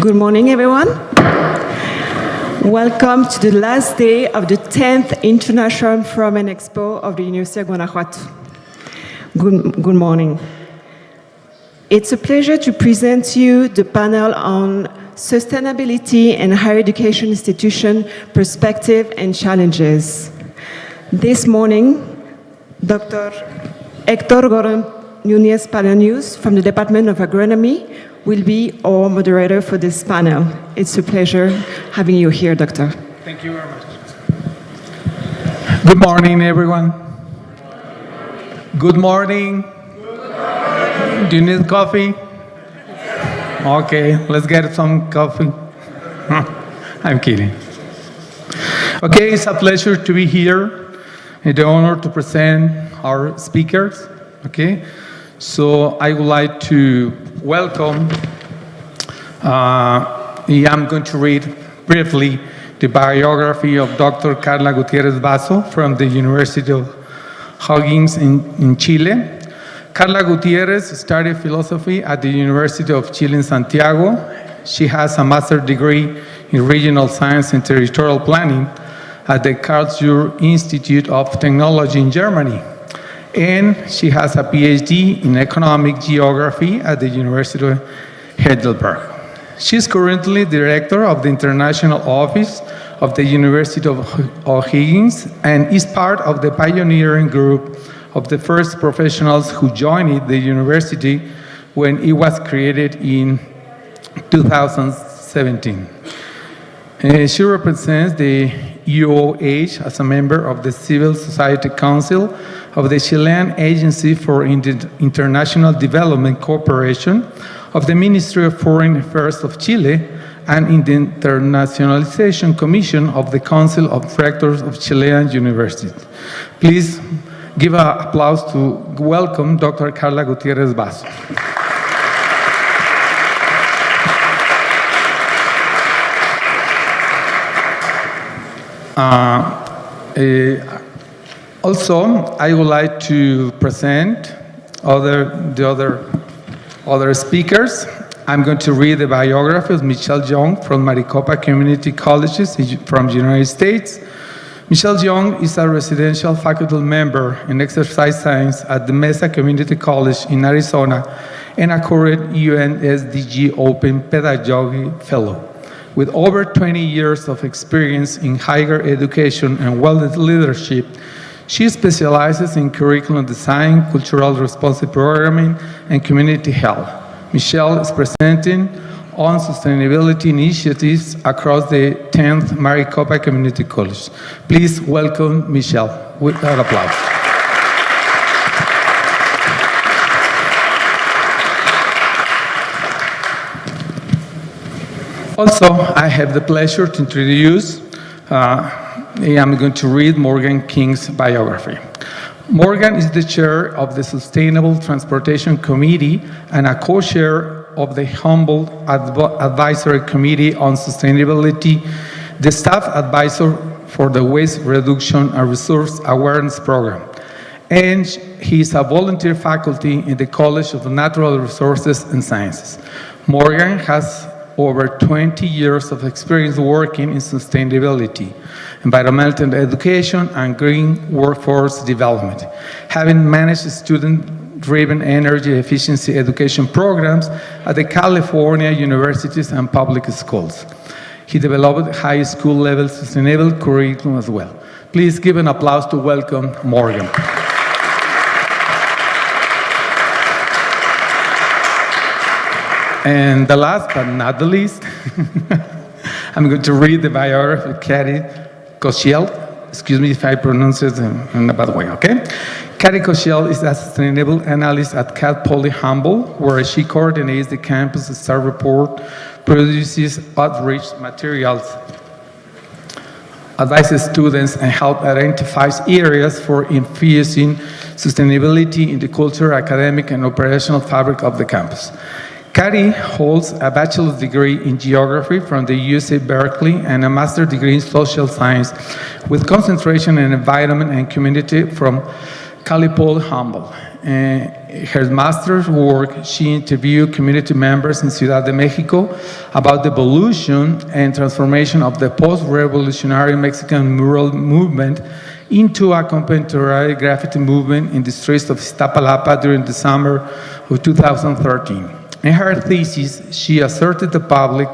Good morning, everyone. Welcome to the last day of the 10th International Forum and Expo of the University of Guanajuato. Good morning. It's a pleasure to present to you the panel on Sustainability and Higher Education Institution Perspective and Challenges. This morning, Dr. Héctor Gordon Núñez Palacios from the Department of Agronomy will be our moderator for this panel. It's a pleasure having you here, Doctor. Thank you very much. Good morning, everyone. Good morning. Do you need coffee? Okay, let's get some coffee. I'm kidding. Okay, it's a pleasure to be here. It's an honor to present our speakers. Okay, so I would like to welcome. I'm going to read briefly the biography of Dr. Carla Gutiérrez Basso from the University of O'Higgins in Chile. Carla Gutiérrez studied philosophy at the University of Chile in Santiago. She has a master's degree in regional science and territorial planning at the Karlsruhe Institute of Technology in Germany. And she has a PhD in economic geography at the University of Heidelberg. She is currently director of the International Office of the University of O'Higgins and is part of the pioneering group of the first professionals who joined the university when it was created in 2017. She represents the EE.UU as a member of the Civil Society Council of the Chilean Agency for International Development Cooperation, of the Ministry of Foreign Affairs of Chile, and in the Internationalization Commission of the Council of Rectors of Chilean Universities. Please give an applause to welcome Dr. Carla Gutiérrez Basso. Also, I would like to present other speakers. I'm going to read the biography of Michelle Young from Maricopa Community Colleges from the United States. Michelle Young is a residential faculty member in exercise science at the Mesa Community College in Arizona and a current UNSDG Open Pedagogy Fellow. With over 20 years of experience in higher education and wellness leadership, she specializes in curriculum design, cultural responsive programming, and community health. Michelle is presenting on sustainability initiatives across the 10th Maricopa Community College. Please welcome Michelle with an applause. Also, I have the pleasure to introduce, I'm going to read Morgan King's biography. Morgan is the chair of the Sustainable Transportation Committee and a co-chair of the Humboldt Advisory Committee on Sustainability, the staff advisor for the Waste Reduction and Resource Awareness Program. And he is a volunteer faculty in the College of Natural Resources and Sciences. Morgan has over 20 years of experience working in sustainability, environmental education, and green workforce development, having managed student-driven energy efficiency education programs at the California universities and public schools. He developed high school level sustainable curriculum as well. Please give an applause to welcome Morgan. And the last but not the least, I'm going to read the biography of Katie Kochiel. Excuse me if I pronounce it in a bad way, okay? Katie Kochiel is a sustainable analyst at Cal Poly Humboldt, where she coordinates the campus STAR report, produces outreach materials, advises students, and helps identify areas for infusing sustainability in the cultural, academic, and operational fabric of the campus. Katie holds a bachelor's degree in geography from the UC Berkeley and a master's degree in social science with concentration in environment and community from Calipol Humble. Her master's work, she interviewed community members in Ciudad de Mexico about the evolution and transformation of the post-revolutionary Mexican mural movement into a contemporary graffiti movement in the streets of Iztapalapa during the summer of 2013. In her thesis, she asserted the public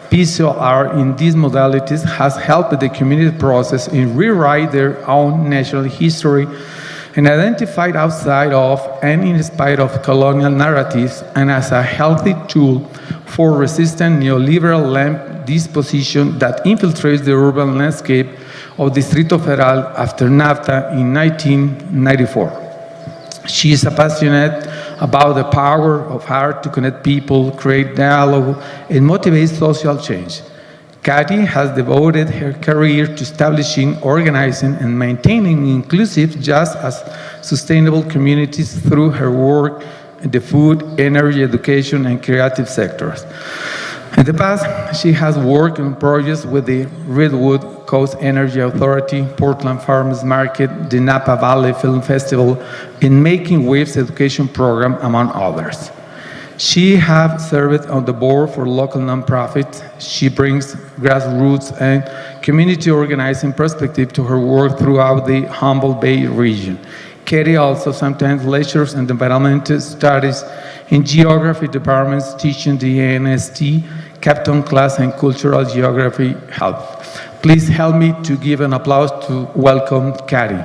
visual art in these modalities has helped the community process in rewrite their own national history and identified outside of and in spite of colonial narratives, and as a healthy tool for resistant neoliberal disposition that infiltrates the urban landscape of Distrito Federal after NAFTA in 1994. She is passionate about the power of art to connect people, create dialogue, and motivate social change. Katy has devoted her career to establishing, organizing, and maintaining inclusive, just as sustainable communities through her work in the food, energy, education, and creative sectors. In the past, she has worked on projects with the Redwood Coast Energy Authority, Portland Farmers Market, the Napa Valley Film Festival, and Making Waves education program, among others. She has served on the board for local nonprofits. She brings grassroots and community organizing perspective to her work throughout the Humboldt Bay region. Katy also sometimes lectures in environmental studies in geography departments, teaching the ANST, Capstone class, and cultural geography help. Please help me to give an applause to welcome Katy.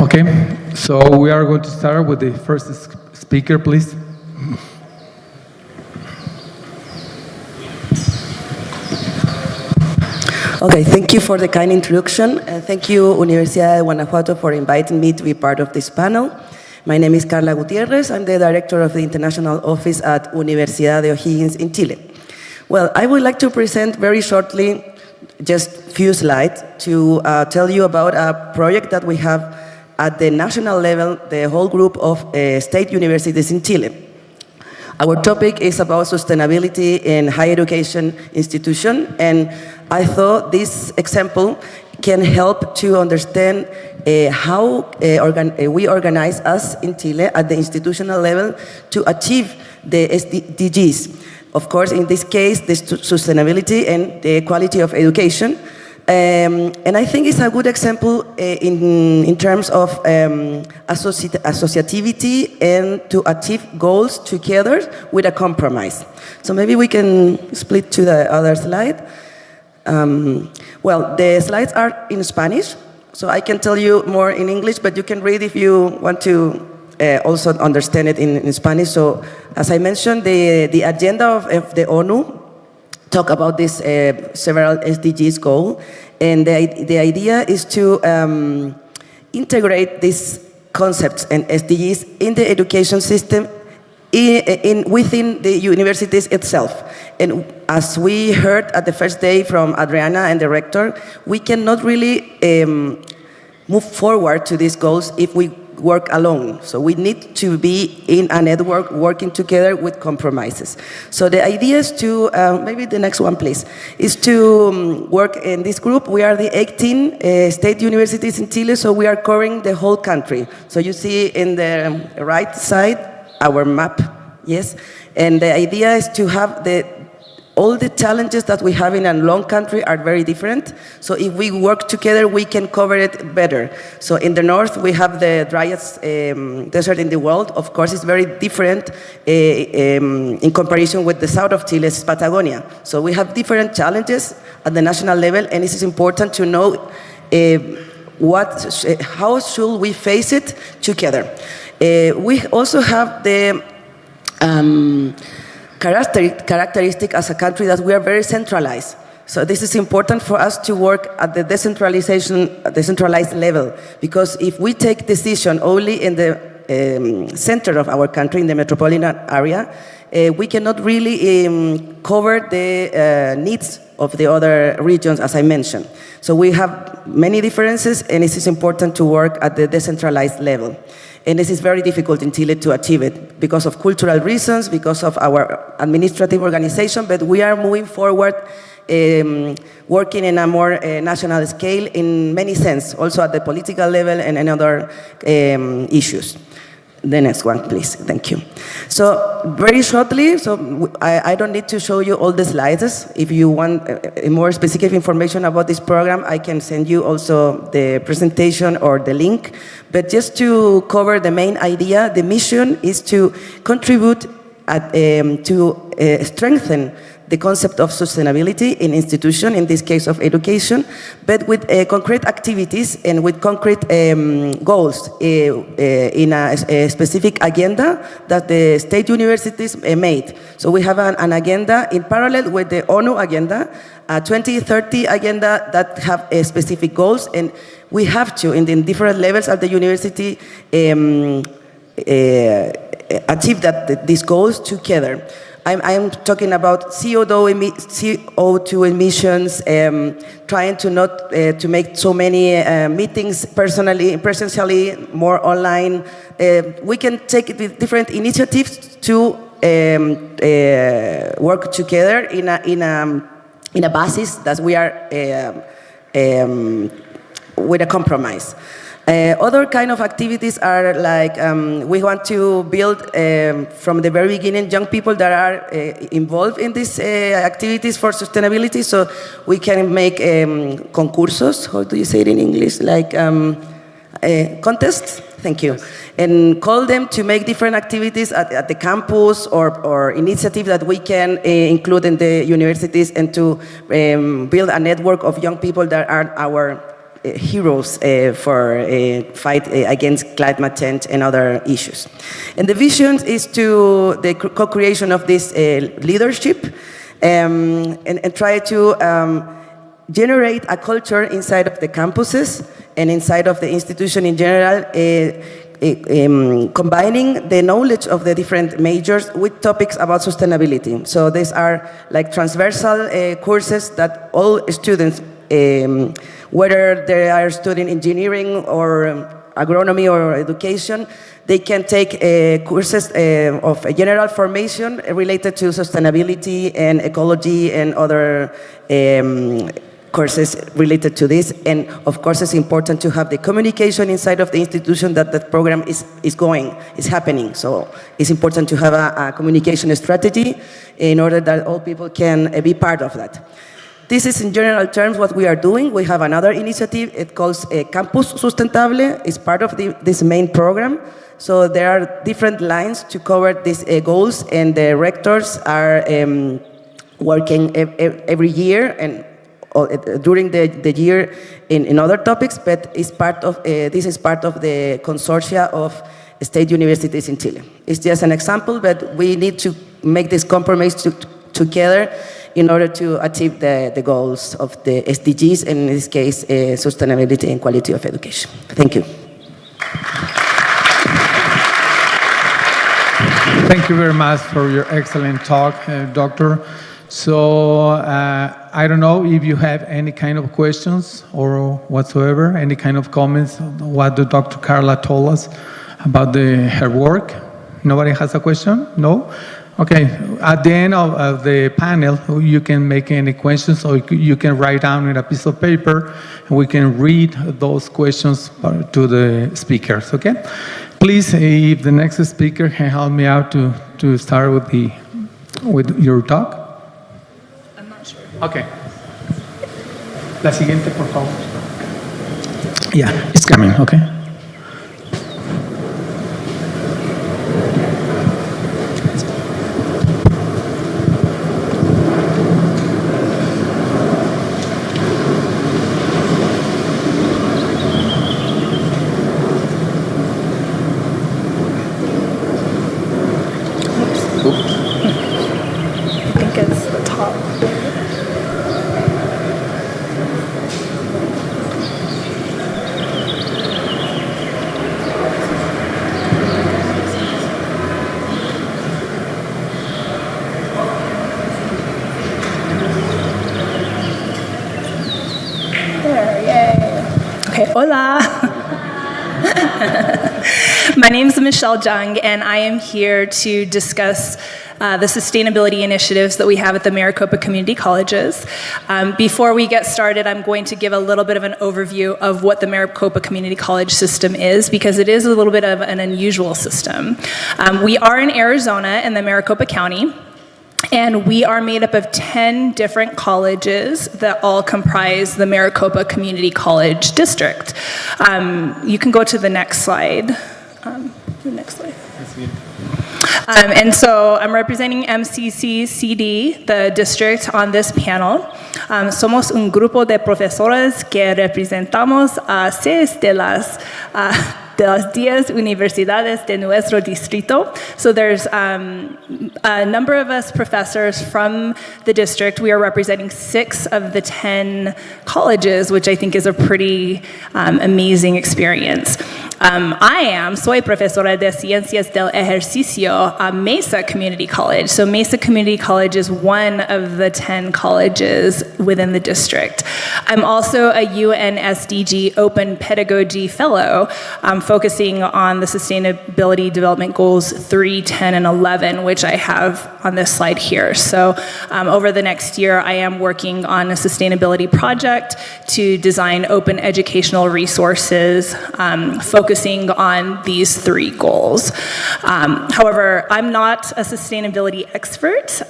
Okay, so we are going to start with the first speaker, please. Okay, thank you for the kind introduction. Thank you, Universidad de Guanajuato, for inviting me to be part of this panel. My name is Carla Gutierrez. I'm the director of the International Office at Universidad de O'Higgins in Chile. Well, I would like to present very shortly just a few slides to tell you about a project that we have at the national level, the whole group of state universities in Chile. Our topic is about sustainability in higher education institution, and I thought this example can help to understand how we organize us in Chile at the institutional level to achieve the SDGs. Of course, in this case, the sustainability and the quality of education. And I think it's a good example in terms of associativity and to achieve goals together with a compromise. So maybe we can split to the other slide. Well, the slides are in Spanish, so I can tell you more in English, but you can read if you want to also understand it in Spanish. So as I mentioned, the agenda of the ONU talk about this several SDGs goal, and the idea is to integrate these concepts and SDGs in the education system within the universities itself. And as we heard at the first day from Adriana and the rector, we cannot really move forward to these goals if we work alone. So we need to be in a network working together with compromises. So the idea is to, maybe the next one please, is to work in this group. We are the 18 state universities in Chile, so we are covering the whole country. So you see in the right side, our map, yes? And the idea is to have all the challenges that we have in a long country are very different. So if we work together, we can cover it better. So in the north, we have the driest desert in the world. Of course, it's very different in comparison with the south of Chile's Patagonia. So we have different challenges at the national level, and it is important to know how should we face it together. We also have the characteristic as a country that we are very centralized. So this is important for us to work at the decentralized level, because if we take decision only in the center of our country, in the metropolitan area, we cannot really cover the needs of the other regions, as I mentioned. So we have many differences, and it is important to work at the decentralized level. And this is very difficult in Chile to achieve it because of cultural reasons, because of our administrative organization, but we are moving forward working in a more national scale in many sense, also at the political level and in other issues. The next one, please. Thank you. So very shortly, I don't need to show you all the slides. If you want more specific information about this program, I can send you also the presentation or the link. But just to cover the main idea, the mission is to contribute to strengthen the concept of sustainability in institution, in this case of education, but with concrete activities and with concrete goals in a specific agenda that the state universities made. So we have an agenda in parallel with the EE.UU agenda, a 2030 agenda that have specific goals, and we have to, in the different levels of the university, achieve these goals together. I'm talking about CO2 emissions, trying to not to make so many meetings presentially, more online. We can take different initiatives to work together in a basis that we are with a compromise. Other kind of activities are like we want to build from the very beginning young people that are involved in these activities for sustainability, so we can make concursos, how do you say it in English, like contests, thank you, and call them to make different activities at the campus or initiatives that we can include in the universities, and to build a network of young people that are our heroes for fight against climate change and other issues. And the vision is to the co-creation of this leadership and try to generate a culture inside of the campuses and inside of the institution in general, combining the knowledge of the different majors with topics about sustainability. So these are like transversal courses that all students, whether they are studying engineering or agronomy or education, they can take courses of general formation related to sustainability and ecology and other courses related to this. And of course, it's important to have the communication inside of the institution that that program is happening. So it's important to have a communication strategy in order that all people can be part of that. This is in general terms what we are doing. We have another initiative, it calls Campus Sustentable. It's part of this main program. So there are different lines to cover these goals, and the rectors are working every year and during the year in other topics, but it's part of, this is part of the consortia of state universities in Chile. It's just an example, but we need to make this compromise together in order to achieve the goals of the SDGs, and in this case, sustainability and quality of education. Thank you. Thank you very much for your excellent talk, Doctor. So I don't know if you have any kind of questions or whatsoever, any kind of comments on what the Dr. Carla told us about her work. Nobody has a question? No? Okay, at the end of the panel, you can make any questions, or you can write down in a piece of paper, and we can read those questions to the speakers, okay? Please, if the next speaker can help me out to start with your talk. I'm not sure. Okay. La siguiente, por favor. Yeah, it's coming, okay? Hola. My name is Michelle Jung, and I am here to discuss the sustainability initiatives that we have at the Maricopa Community Colleges. Before we get started, I'm going to give a little bit of an overview of what the Maricopa Community College system is, because it is a little bit of an unusual system. We are in Arizona in the Maricopa County, and we are made up of 10 different colleges that all comprise the Maricopa Community College District. You can go to the next slide. The next slide. And so I'm representing MCC-CD, the district, on this panel. Somos un grupo de profesores que representamos a 6 de las 10 universidades de nuestro distrito. So there's a number of us professors from the district. We are representing 6 of the 10 colleges, which I think is a pretty amazing experience. Soy profesora de Ciencias del Ejercicio at Mesa Community College. So Mesa Community College is one of the 10 colleges within the district. I'm also a UNSDG Open Pedagogy Fellow, focusing on the Sustainability Development Goals 3, 10, and 11, which I have on this slide here. So over the next year, I am working on a sustainability project to design open educational resources, focusing on these 3 goals. However, I'm not a sustainability expert,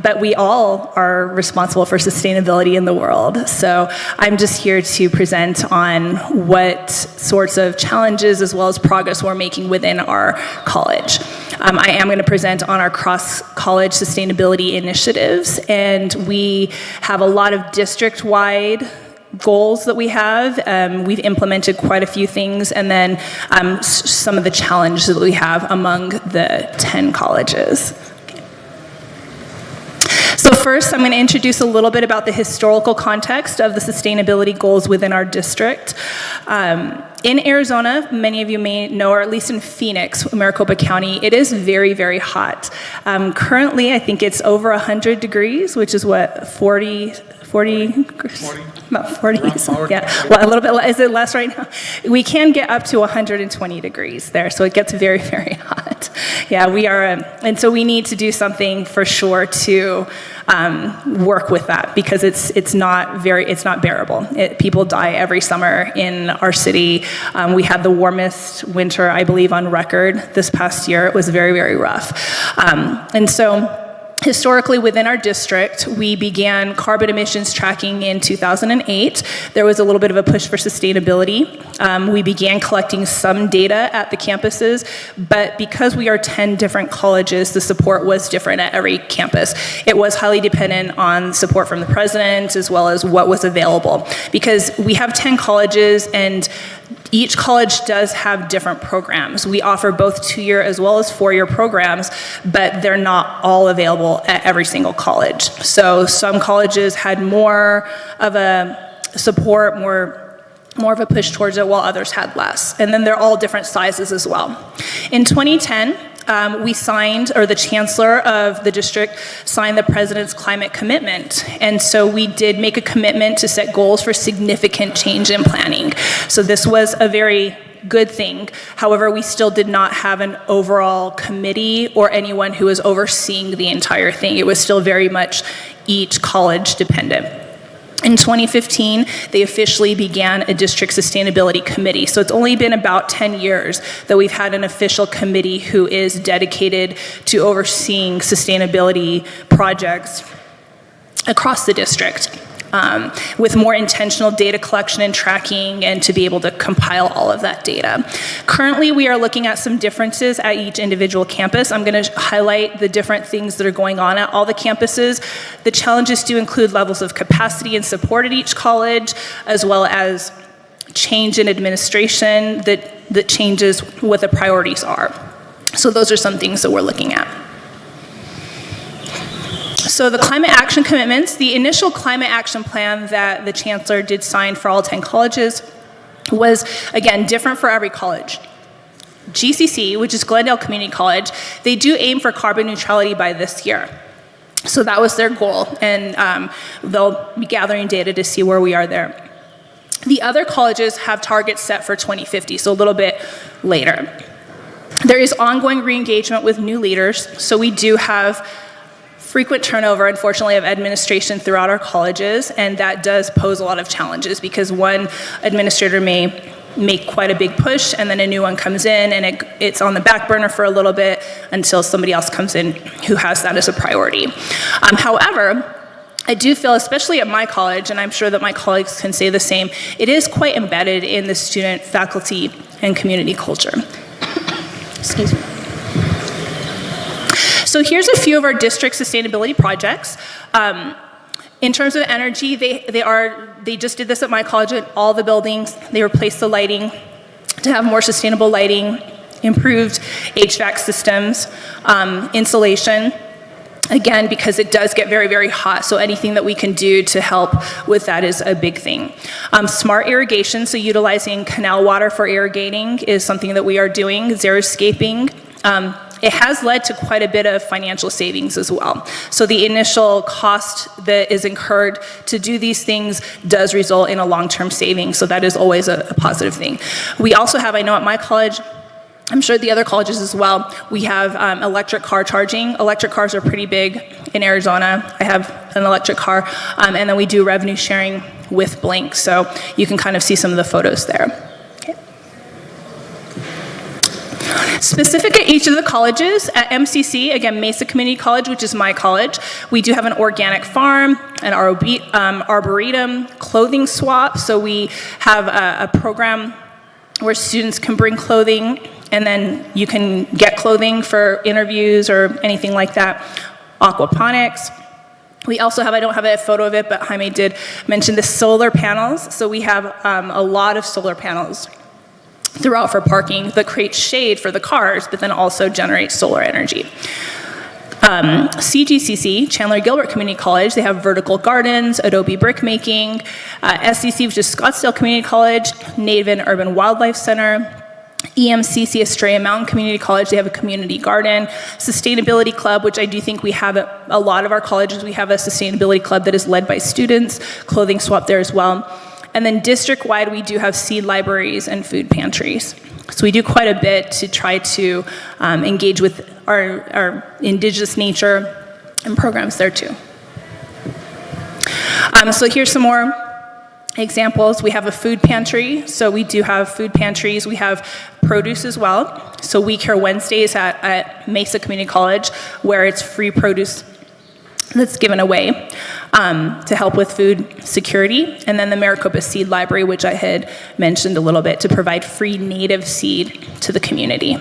but we all are responsible for sustainability in the world. So I'm just here to present on what sorts of challenges as well as progress we're making within our college. I am going to present on our cross-college sustainability initiatives, and we have a lot of district-wide goals that we have. We've implemented quite a few things, and then some of the challenges that we have among the 10 colleges. So first, I'm going to introduce a little bit about the historical context of the sustainability goals within our district. In Arizona, many of you may know, or at least in Phoenix, Maricopa County, it is very, very hot. Currently, I think it's over 100 degrees, which is what, 40? About 40, yeah. Well, a little bit, is it less right now? We can get up to 120 degrees there, so it gets very, very hot. Yeah, we are, and so we need to do something for sure to work with that, because it's not bearable. People die every summer in our city. We had the warmest winter, I believe, on record this past year. It was very, very rough. And so historically, within our district, we began carbon emissions tracking in 2008. There was a little bit of a push for sustainability. We began collecting some data at the campuses, but because we are 10 different colleges, the support was different at every campus. It was highly dependent on support from the president as well as what was available. Because we have 10 colleges, and each college does have different programs. We offer both 2-year as well as 4-year programs, but they're not all available at every single college. So some colleges had more of a support, more of a push towards it, while others had less. And then they're all different sizes as well. In 2010, we signed, or the chancellor of the district signed the president's climate commitment. And so we did make a commitment to set goals for significant change in planning. So this was a very good thing. However, we still did not have an overall committee or anyone who was overseeing the entire thing. It was still very much each college dependent. In 2015, they officially began a district sustainability committee. So it's only been about 10 years that we've had an official committee who is dedicated to overseeing sustainability projects across the district, with more intentional data collection and tracking, and to be able to compile all of that data. Currently, we are looking at some differences at each individual campus. I'm going to highlight the different things that are going on at all the campuses. The challenges do include levels of capacity and support at each college, as well as change in administration that changes what the priorities are. So those are some things that we're looking at. So the climate action commitments, the initial climate action plan that the chancellor did sign for all 10 colleges was, again, different for every college. GCC, which is Glendale Community College, they do aim for carbon neutrality by this year. So that was their goal, and they'll be gathering data to see where we are there. The other colleges have targets set for 2050, so a little bit later. There is ongoing re-engagement with new leaders, so we do have frequent turnover, unfortunately, of administration throughout our colleges, and that does pose a lot of challenges because one administrator may make quite a big push and then a new one comes in and it's on the back burner for a little bit until somebody else comes in who has that as a priority. However, I do feel, especially at my college, and I'm sure that my colleagues can say the same, it is quite embedded in the student, faculty, and community culture. Excuse me. So here's a few of our district sustainability projects. In terms of energy, they just did this at my college at all the buildings. They replaced the lighting to have more sustainable lighting, improved HVAC systems, insulation, again, because it does get very, very hot, so anything that we can do to help with that is a big thing. Smart irrigation, so utilizing canal water for irrigating is something that we are doing. Xeriscaping. It has led to quite a bit of financial savings as well. So the initial cost that is incurred to do these things does result in a long-term savings, so that is always a positive thing. We also have, I know at my college, I'm sure the other colleges as well, we have electric car charging. Electric cars are pretty big in Arizona. I have an electric car, and then we do revenue sharing with Blink, so you can kind of see some of the photos there. Specific at each of the colleges, at MCC, again, Mesa Community College, which is my college, we do have an organic farm, an arboretum, clothing swap. So we have a program where students can bring clothing and then you can get clothing for interviews or anything like that. Aquaponics. We also have, I don't have a photo of it, but Jaime did mention the solar panels. So we have a lot of solar panels throughout for parking that creates shade for the cars, but then also generates solar energy. CGCC, Chandler Gilbert Community College, they have vertical gardens, Adobe brick making. SCC, which is Scottsdale Community College, Native and Urban Wildlife Center. EMCC, Estrella Mountain Community College, they have a community garden. Sustainability Club, which I do think we have at a lot of our colleges, we have a sustainability club that is led by students, clothing swap there as well. And then district-wide, we do have seed libraries and food pantries. So we do quite a bit to try to engage with our indigenous nature and programs there too. So here's some more examples. We have a food pantry. So we do have food pantries. We have produce as well. So We Care Wednesdays at Mesa Community College, where it's free produce that's given away to help with food security. And then the Maricopa Seed Library, which I had mentioned a little bit, to provide free native seed to the community.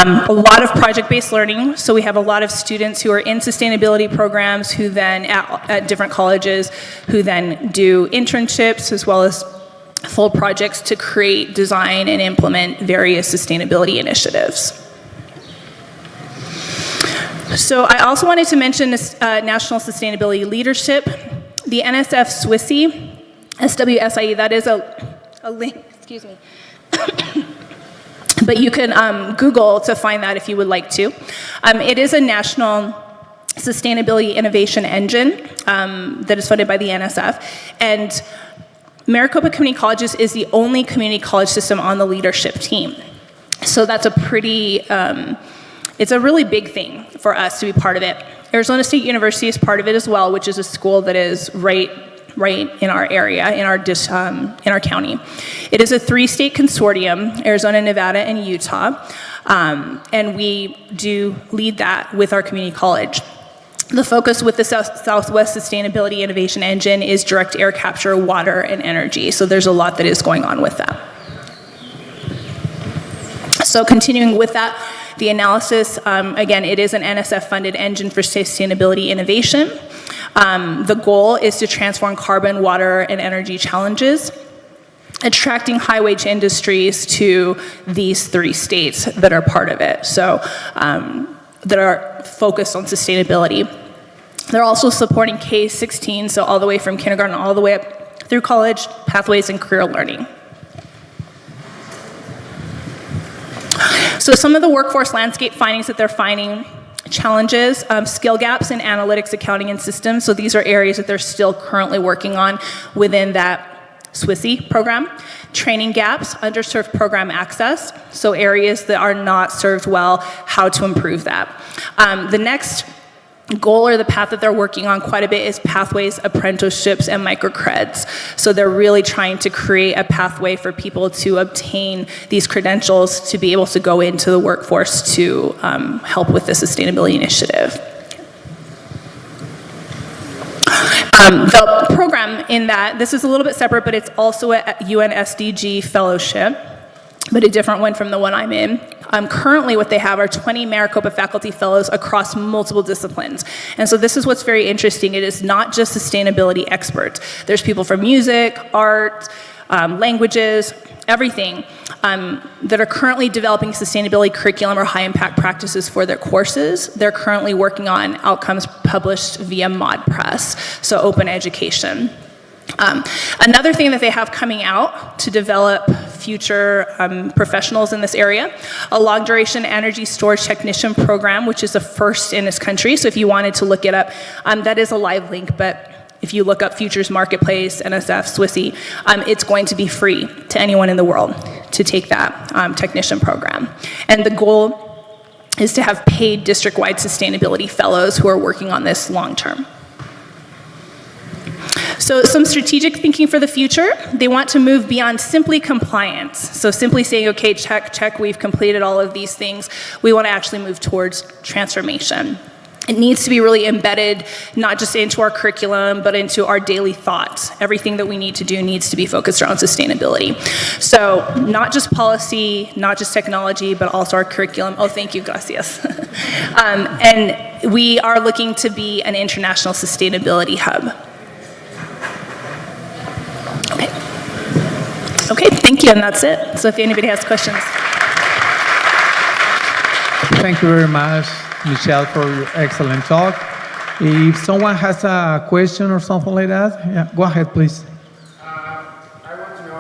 A lot of project-based learning. So we have a lot of students who are in sustainability programs who then, at different colleges, who then do internships as well as full projects to create, design, and implement various sustainability initiatives. So I also wanted to mention this National Sustainability Leadership. The NSF SWSI, SWSIE, that is a link, excuse me. But you can Google to find that if you would like to. It is a national sustainability innovation engine that is funded by the NSF. And Maricopa Community Colleges is the only community college system on the leadership team. So that's a pretty, it's a really big thing for us to be part of it. Arizona State University is part of it as well, which is a school that is right in our area, in our county. It is a 3-state consortium, Arizona, Nevada, and Utah, and we do lead that with our community college. The focus with the Southwest Sustainability Innovation Engine is direct air capture, water, and energy, so there's a lot that is going on with that. So continuing with that, the analysis, again, it is an NSF-funded engine for sustainability innovation. The goal is to transform carbon, water, and energy challenges, attracting high-wage industries to these 3 states that are part of it, so that are focused on sustainability. They're also supporting K-16, so all the way from kindergarten all the way up through college, pathways, and career learning. So some of the workforce landscape findings that they're finding: challenges, skill gaps in analytics, accounting, and systems. So these are areas that they're still currently working on within that SWISI program, training gaps, underserved program access, so areas that are not served well, how to improve that. The next goal or the path that they're working on quite a bit is pathways, apprenticeships, and microcreds. So they're really trying to create a pathway for people to obtain these credentials to be able to go into the workforce to help with the sustainability initiative. The program in that, this is a little bit separate, but it's also a UN SDG fellowship, but a different one from the one I'm in. Currently what they have are 20 Maricopa faculty fellows across multiple disciplines. And so this is what's very interesting. It is not just sustainability experts. There's people from music, art, languages, everything that are currently developing sustainability curriculum or high impact practices for their courses. They're currently working on outcomes published via ModPress, so open education. Another thing that they have coming out to develop future professionals in this area, a long duration energy storage technician program, which is the first in this country. So if you wanted to look it up, that is a live link, but if you look up Futures Marketplace, NSF, SWISI, it's going to be free to anyone in the world to take that technician program. And the goal is to have paid district-wide sustainability fellows who are working on this long-term. So some strategic thinking for the future, they want to move beyond simply compliance. So simply saying, okay, check, check, we've completed all of these things. We want to actually move towards transformation. It needs to be really embedded, not just into our curriculum, but into our daily thoughts. Everything that we need to do needs to be focused around sustainability. So not just policy, not just technology, but also our curriculum. Oh, thank you, gracias. And we are looking to be an international sustainability hub. Okay, thank you, and that's it. So if anybody has questions. Thank you very much, Michelle, for your excellent talk. If someone has a question or something like that, yeah, go ahead, please. I want to know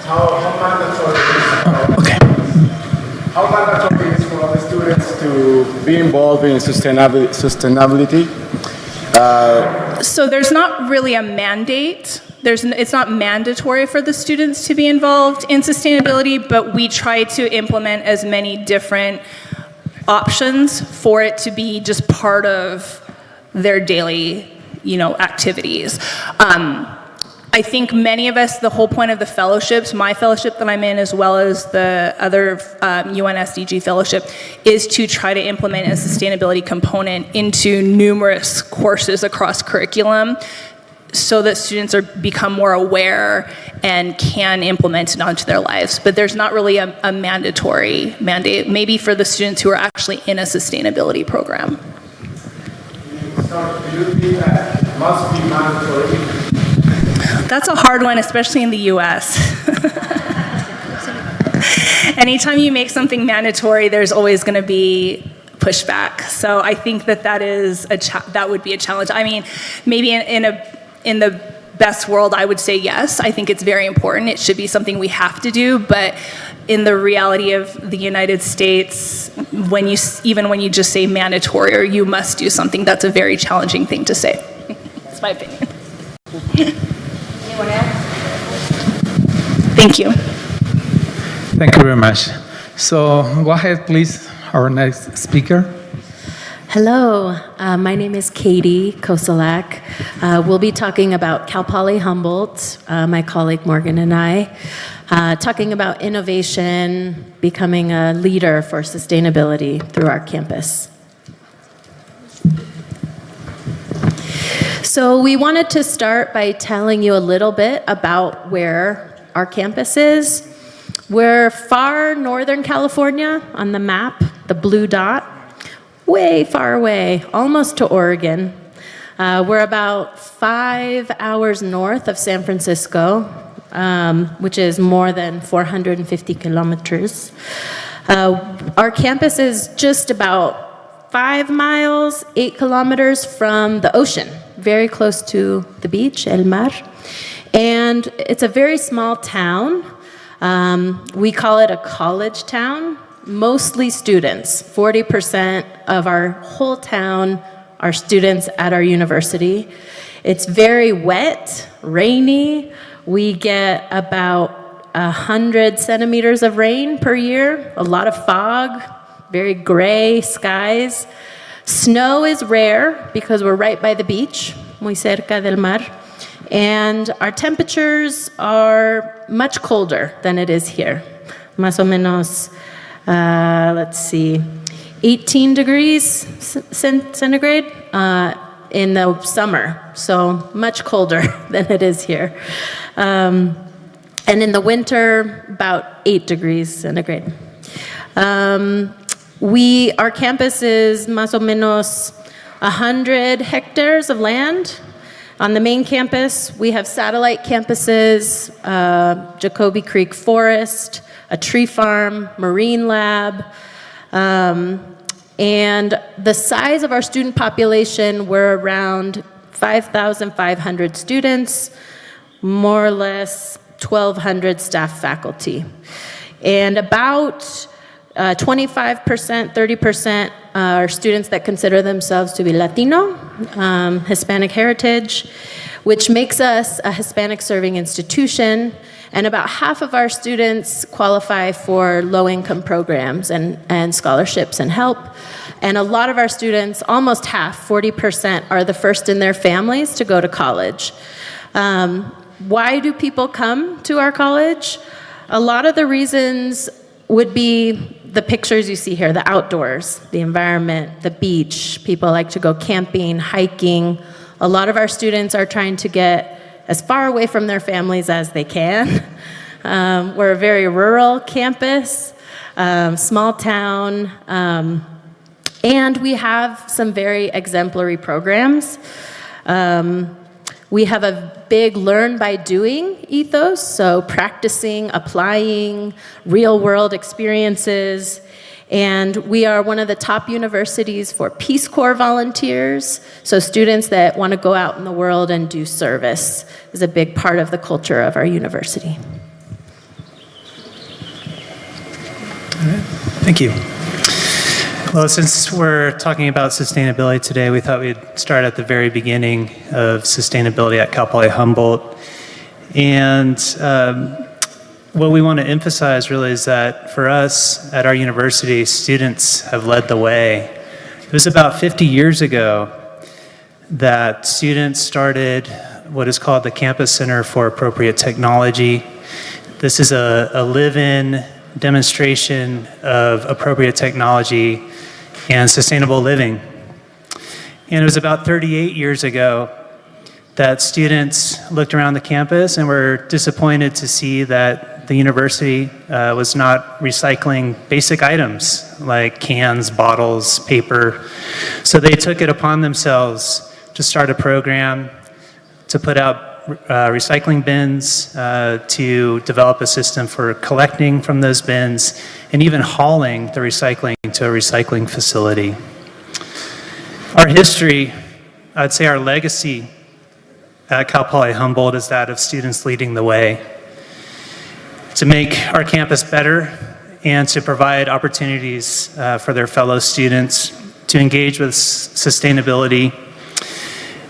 how mandatory it is. Okay. How mandatory it is for the students to be involved in sustainability? So there's not really a mandate. It's not mandatory for the students to be involved in sustainability, but we try to implement as many different options for it to be just part of their daily, activities. I think many of us, the whole point of the fellowships, my fellowship that I'm in, as well as the other UN SDG fellowship, is to try to implement a sustainability component into numerous courses across curriculum, so that students become more aware and can implement it onto their lives. But there's not really a mandatory mandate, maybe for the students who are actually in a sustainability program. So do you think that must be mandatory? That's a hard one, especially in the US. Anytime you make something mandatory, there's always going to be pushback. So I think that is that would be a challenge. I mean, maybe in the best world, I would say yes. I think it's very important. It should be something we have to do. But in the reality of the United States, even when you just say mandatory or you must do something, that's a very challenging thing to say. That's my opinion. Anyone else? Thank you. Thank you very much. So go ahead, please, our next speaker. Hello, my name is Katie Kosalak. We'll be talking about Cal Poly Humboldt, my colleague Morgan and I, talking about innovation, becoming a leader for sustainability through our campus. So we wanted to start by telling you a little bit about where our campus is. We're far northern California on the map, the blue dot. Way far away, almost to Oregon. We're about 5 hours north of San Francisco, which is more than 450 kilometers. Our campus is just about 5 miles, 8 kilometers from the ocean, very close to the beach, El Mar. And it's a very small town. We call it a college town. Mostly students. 40% of our whole town are students at our university. It's very wet, rainy. We get about 100 centimeters of rain per year, a lot of fog, very gray skies. Snow is rare because we're right by the beach, muy cerca del mar. And our temperatures are much colder than it is here. Más o menos, let's see, 18 degrees centigrade in the summer, so much colder than it is here. And in the winter, about 8 degrees centigrade. Our campus is más o menos 100 hectares of land. On the main campus, we have satellite campuses, Jacoby Creek Forest, a tree farm, marine lab, and the size of our student population, we're around 5,500 students, more or less 1,200 staff faculty. And about 25%, 30% are students that consider themselves to be Latino, Hispanic heritage, which makes us a Hispanic serving institution. And about half of our students qualify for low-income programs and scholarships and help. And a lot of our students, almost half, 40%, are the first in their families to go to college. Why do people come to our college? A lot of the reasons would be the pictures you see here, the outdoors, the environment, the beach. People like to go camping, hiking. A lot of our students are trying to get as far away from their families as they can. We're a very rural campus, small town, and we have some very exemplary programs. We have a big learn by doing ethos, so practicing, applying, real world experiences. And we are one of the top universities for Peace Corps volunteers, so students that want to go out in the world and do service is a big part of the culture of our university. All right. Thank you. Well, since we're talking about sustainability today, we thought we'd start at the very beginning of sustainability at Cal Poly Humboldt. And what we want to emphasize really is that for us at our university, students have led the way. It was about 50 years ago that students started what is called the Campus Center for Appropriate Technology. This is a live-in demonstration of appropriate technology and sustainable living. And it was about 38 years ago that students looked around the campus and were disappointed to see that the university was not recycling basic items like cans, bottles, paper. So they took it upon themselves to start a program to put out recycling bins, to develop a system for collecting from those bins, and even hauling the recycling to a recycling facility. Our history, I'd say our legacy at Cal Poly Humboldt is that of students leading the way to make our campus better and to provide opportunities for their fellow students to engage with sustainability.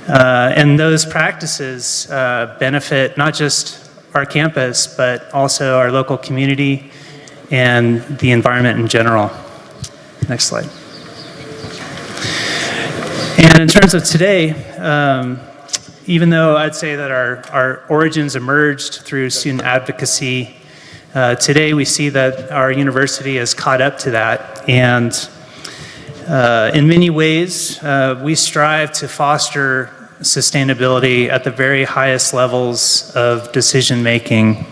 And those practices benefit not just our campus, but also our local community and the environment in general. Next slide. And in terms of today, even though I'd say that our origins emerged through student advocacy, today we see that our university has caught up to that. And in many ways, we strive to foster sustainability at the very highest levels of decision making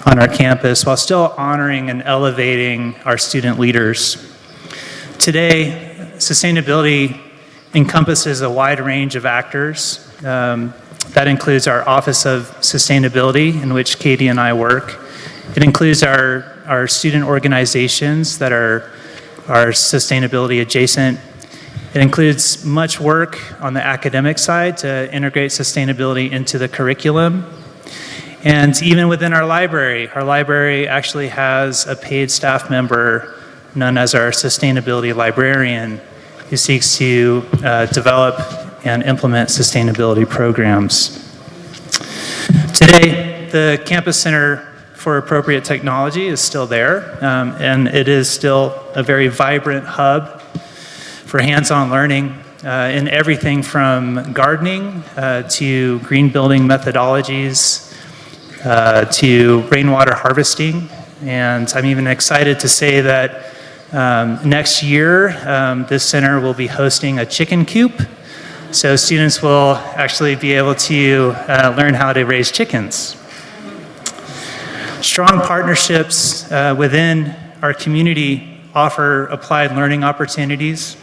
on our campus while still honoring and elevating our student leaders. Today, sustainability encompasses a wide range of actors. That includes our Office of Sustainability, in which Katie and I work. It includes our student organizations that are sustainability adjacent. It includes much work on the academic side to integrate sustainability into the curriculum. And even within our library actually has a paid staff member known as our sustainability librarian who seeks to develop and implement sustainability programs. Today, the Campus Center for Appropriate Technology is still there, and it is still a very vibrant hub for hands-on learning in everything from gardening to green building methodologies to rainwater harvesting. And I'm even excited to say that next year, this center will be hosting a chicken coop. So students will actually be able to learn how to raise chickens. Strong partnerships within our community offer applied learning opportunities,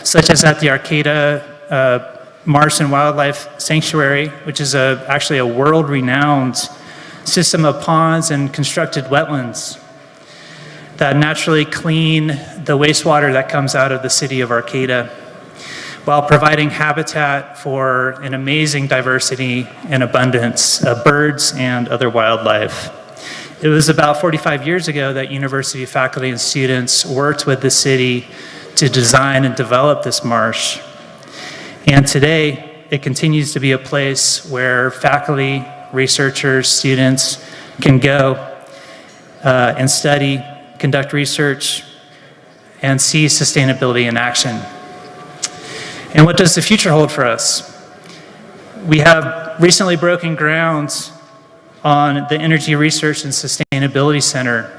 such as at the Arcata Marsh and Wildlife Sanctuary, which is actually a world-renowned system of ponds and constructed wetlands that naturally clean the wastewater that comes out of the city of Arcata, while providing habitat for an amazing diversity and abundance of birds and other wildlife. It was about 45 years ago that university faculty and students worked with the city to design and develop this marsh. And today, it continues to be a place where faculty, researchers, students can go and study, conduct research, and see sustainability in action. And what does the future hold for us? We have recently broken ground on the Energy Research and Sustainability Center.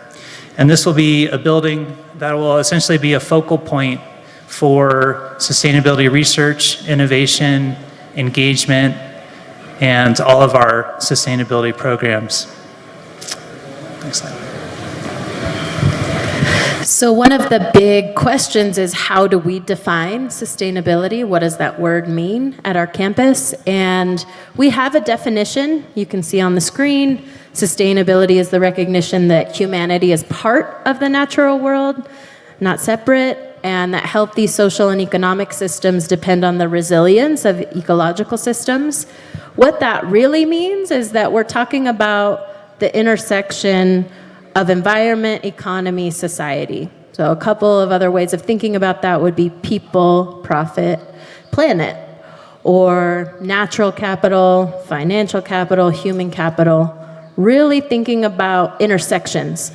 And this will be a building that will essentially be a focal point for sustainability research, innovation, engagement, and all of our sustainability programs. Next slide. So one of the big questions is, how do we define sustainability? What does that word mean at our campus? And we have a definition you can see on the screen. Sustainability is the recognition that humanity is part of the natural world, not separate, and that healthy social and economic systems depend on the resilience of ecological systems. What that really means is that we're talking about the intersection of environment, economy, society. So a couple of other ways of thinking about that would be people, profit, planet, or natural capital, financial capital, human capital, really thinking about intersections.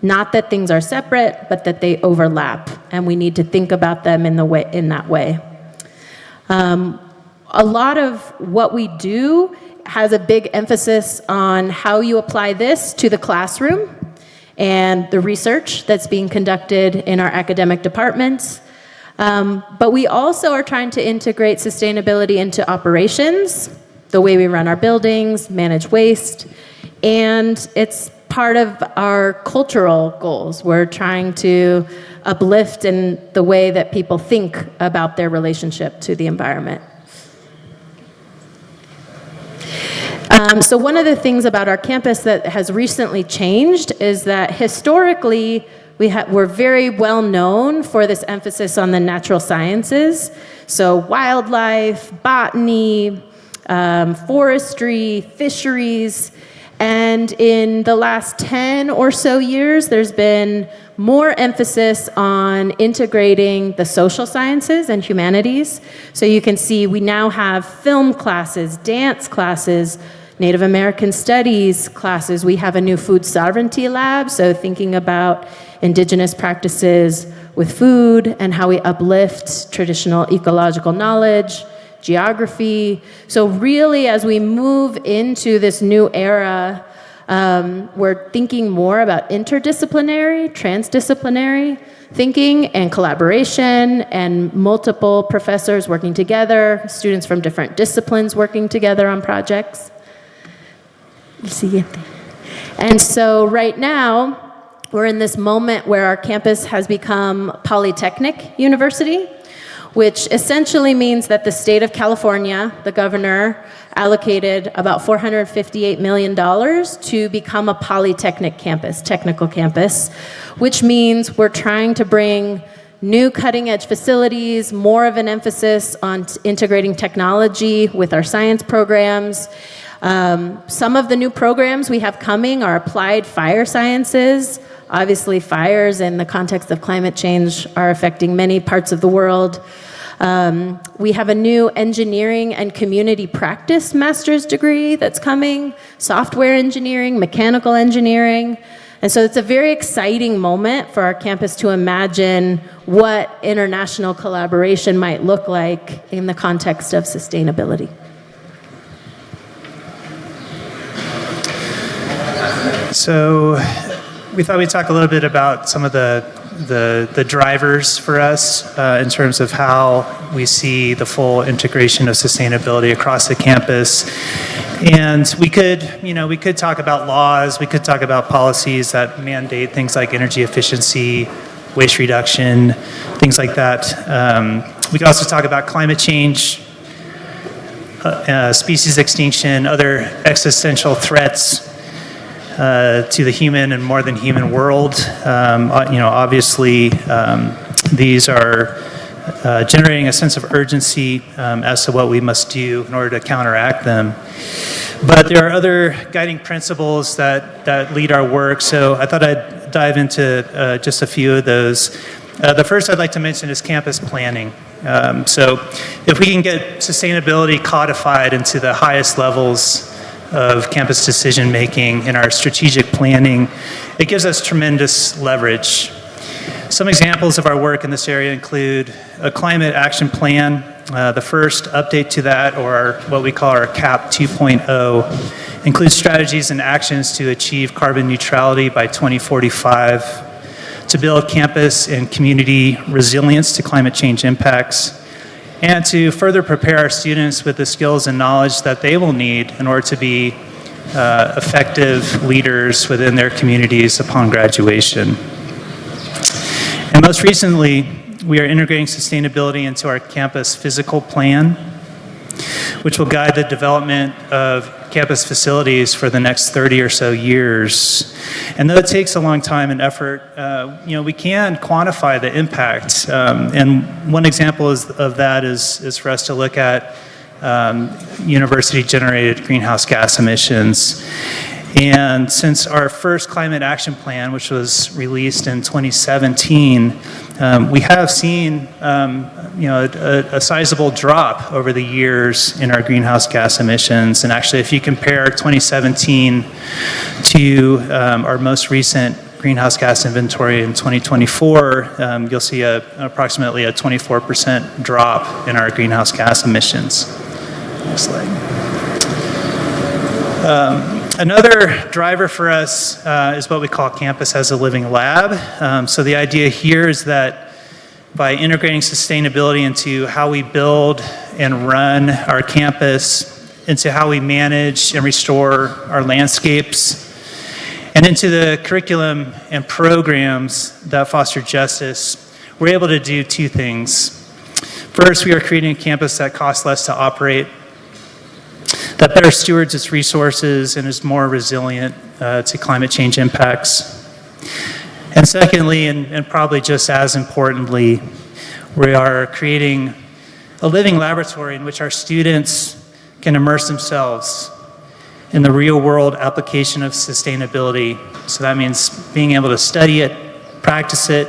Not that things are separate, but that they overlap, and we need to think about them in that way. A lot of what we do has a big emphasis on how you apply this to the classroom and the research that's being conducted in our academic departments. But we also are trying to integrate sustainability into operations, the way we run our buildings, manage waste, and it's part of our cultural goals. We're trying to uplift in the way that people think about their relationship to the environment. So one of the things about our campus that has recently changed is that historically we're very well known for this emphasis on the natural sciences. So wildlife, botany, forestry, fisheries. And in the last 10 or so years, there's been more emphasis on integrating the social sciences and humanities. So you can see we now have film classes, dance classes, Native American studies classes. We have a new food sovereignty lab, so thinking about indigenous practices with food and how we uplift traditional ecological knowledge, geography. So really, as we move into this new era, we're thinking more about interdisciplinary, transdisciplinary thinking and collaboration, and multiple professors working together, students from different disciplines working together on projects. And so right now, we're in this moment where our campus has become Polytechnic University, which essentially means that the state of California, the governor, allocated about $458 million to become a polytechnic campus, technical campus, which means we're trying to bring new cutting-edge facilities, more of an emphasis on integrating technology with our science programs. Some of the new programs we have coming are applied fire sciences. Obviously, fires in the context of climate change are affecting many parts of the world. We have a new engineering and community practice master's degree that's coming, software engineering, mechanical engineering. And so it's a very exciting moment for our campus to imagine what international collaboration might look like in the context of sustainability. So we thought we'd talk a little bit about some of the drivers for us in terms of how we see the full integration of sustainability across the campus. And we could talk about laws, we could talk about policies that mandate things like energy efficiency, waste reduction, things like that. We could also talk about climate change, species extinction, other existential threats to the human and more than human world. Obviously, these are generating a sense of urgency as to what we must do in order to counteract them. But there are other guiding principles that lead our work, so I thought I'd dive into just a few of those. The first I'd like to mention is campus planning. So if we can get sustainability codified into the highest levels of campus decision making in our strategic planning, it gives us tremendous leverage. Some examples of our work in this area include a climate action plan. The first update to that, or what we call our CAP 2.0, includes strategies and actions to achieve carbon neutrality by 2045, to build campus and community resilience to climate change impacts, and to further prepare our students with the skills and knowledge that they will need in order to be effective leaders within their communities upon graduation. And most recently, we are integrating sustainability into our campus physical plan, which will guide the development of campus facilities for the next 30 or so years. And though it takes a long time and effort, we can quantify the impact. And one example of that is for us to look at university-generated greenhouse gas emissions. And since our first climate action plan, which was released in 2017, we have seen a sizable drop over the years in our greenhouse gas emissions. And actually, if you compare 2017 to our most recent greenhouse gas inventory in 2024, you'll see approximately a 24% drop in our greenhouse gas emissions. Next slide. Another driver for us is what we call campus as a living lab. So the idea here is that by integrating sustainability into how we build and run our campus, into how we manage and restore our landscapes, and into the curriculum and programs that foster justice, we're able to do two things. First, we are creating a campus that costs less to operate, that better stewards its resources and is more resilient to climate change impacts. And secondly, and probably just as importantly, we are creating a living laboratory in which our students can immerse themselves in the real world application of sustainability. So that means being able to study it, practice it,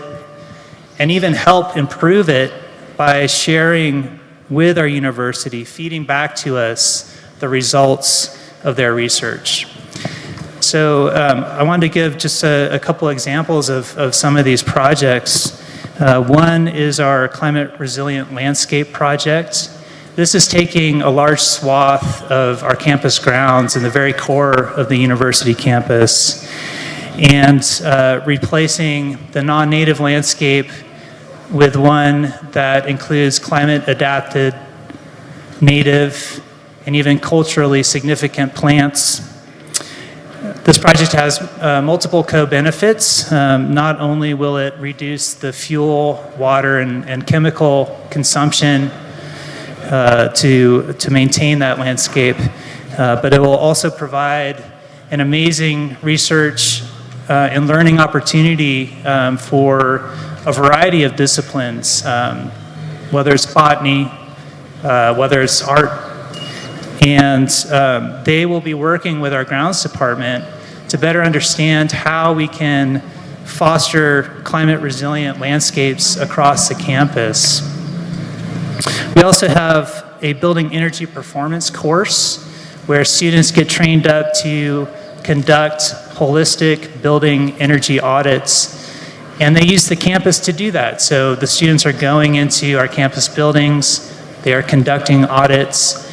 and even help improve it by sharing with our university, feeding back to us the results of their research. So I wanted to give just a couple examples of some of these projects. One is our Climate Resilient Landscape project. This is taking a large swath of our campus grounds in the very core of the university campus and replacing the non-native landscape with one that includes climate-adapted, native, and even culturally significant plants. This project has multiple co-benefits. Not only will it reduce the fuel, water, and chemical consumption to maintain that landscape, but it will also provide an amazing research and learning opportunity for a variety of disciplines, whether it's botany, whether it's art. And they will be working with our grounds department to better understand how we can foster climate resilient landscapes across the campus. We also have a building energy performance course where students get trained up to conduct holistic building energy audits. And they use the campus to do that. So the students are going into our campus buildings, they are conducting audits,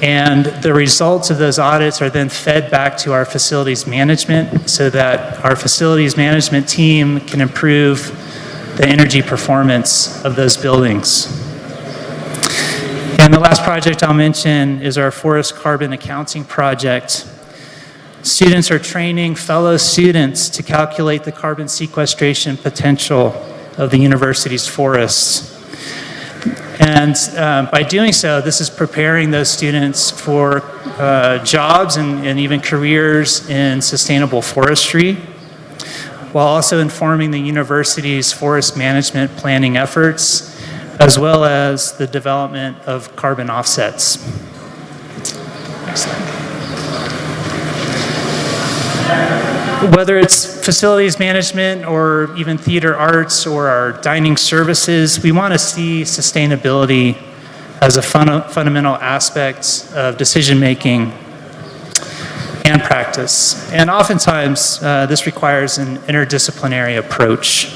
and the results of those audits are then fed back to our facilities management so that our facilities management team can improve the energy performance of those buildings. And the last project I'll mention is our forest carbon accounting project. Students are training fellow students to calculate the carbon sequestration potential of the university's forests. And by doing so, this is preparing those students for jobs and even careers in sustainable forestry, while also informing the university's forest management planning efforts, as well as the development of carbon offsets. Next slide. Whether it's facilities management or even theater arts or our dining services, we want to see sustainability as a fundamental aspect of decision-making and practice. And oftentimes, this requires an interdisciplinary approach.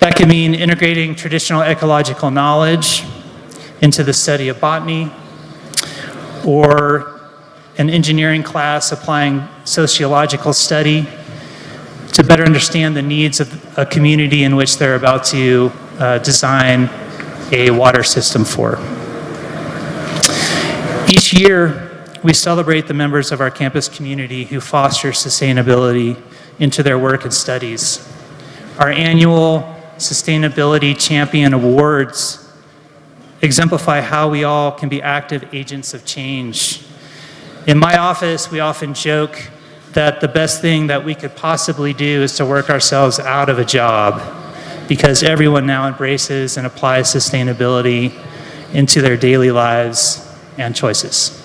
That can mean integrating traditional ecological knowledge into the study of botany, or an engineering class applying sociological study to better understand the needs of a community in which they're about to design a water system for. Each year, we celebrate the members of our campus community who foster sustainability into their work and studies. Our annual Sustainability Champion Awards exemplify how we all can be active agents of change. In my office, we often joke that the best thing that we could possibly do is to work ourselves out of a job, because everyone now embraces and applies sustainability into their daily lives and choices.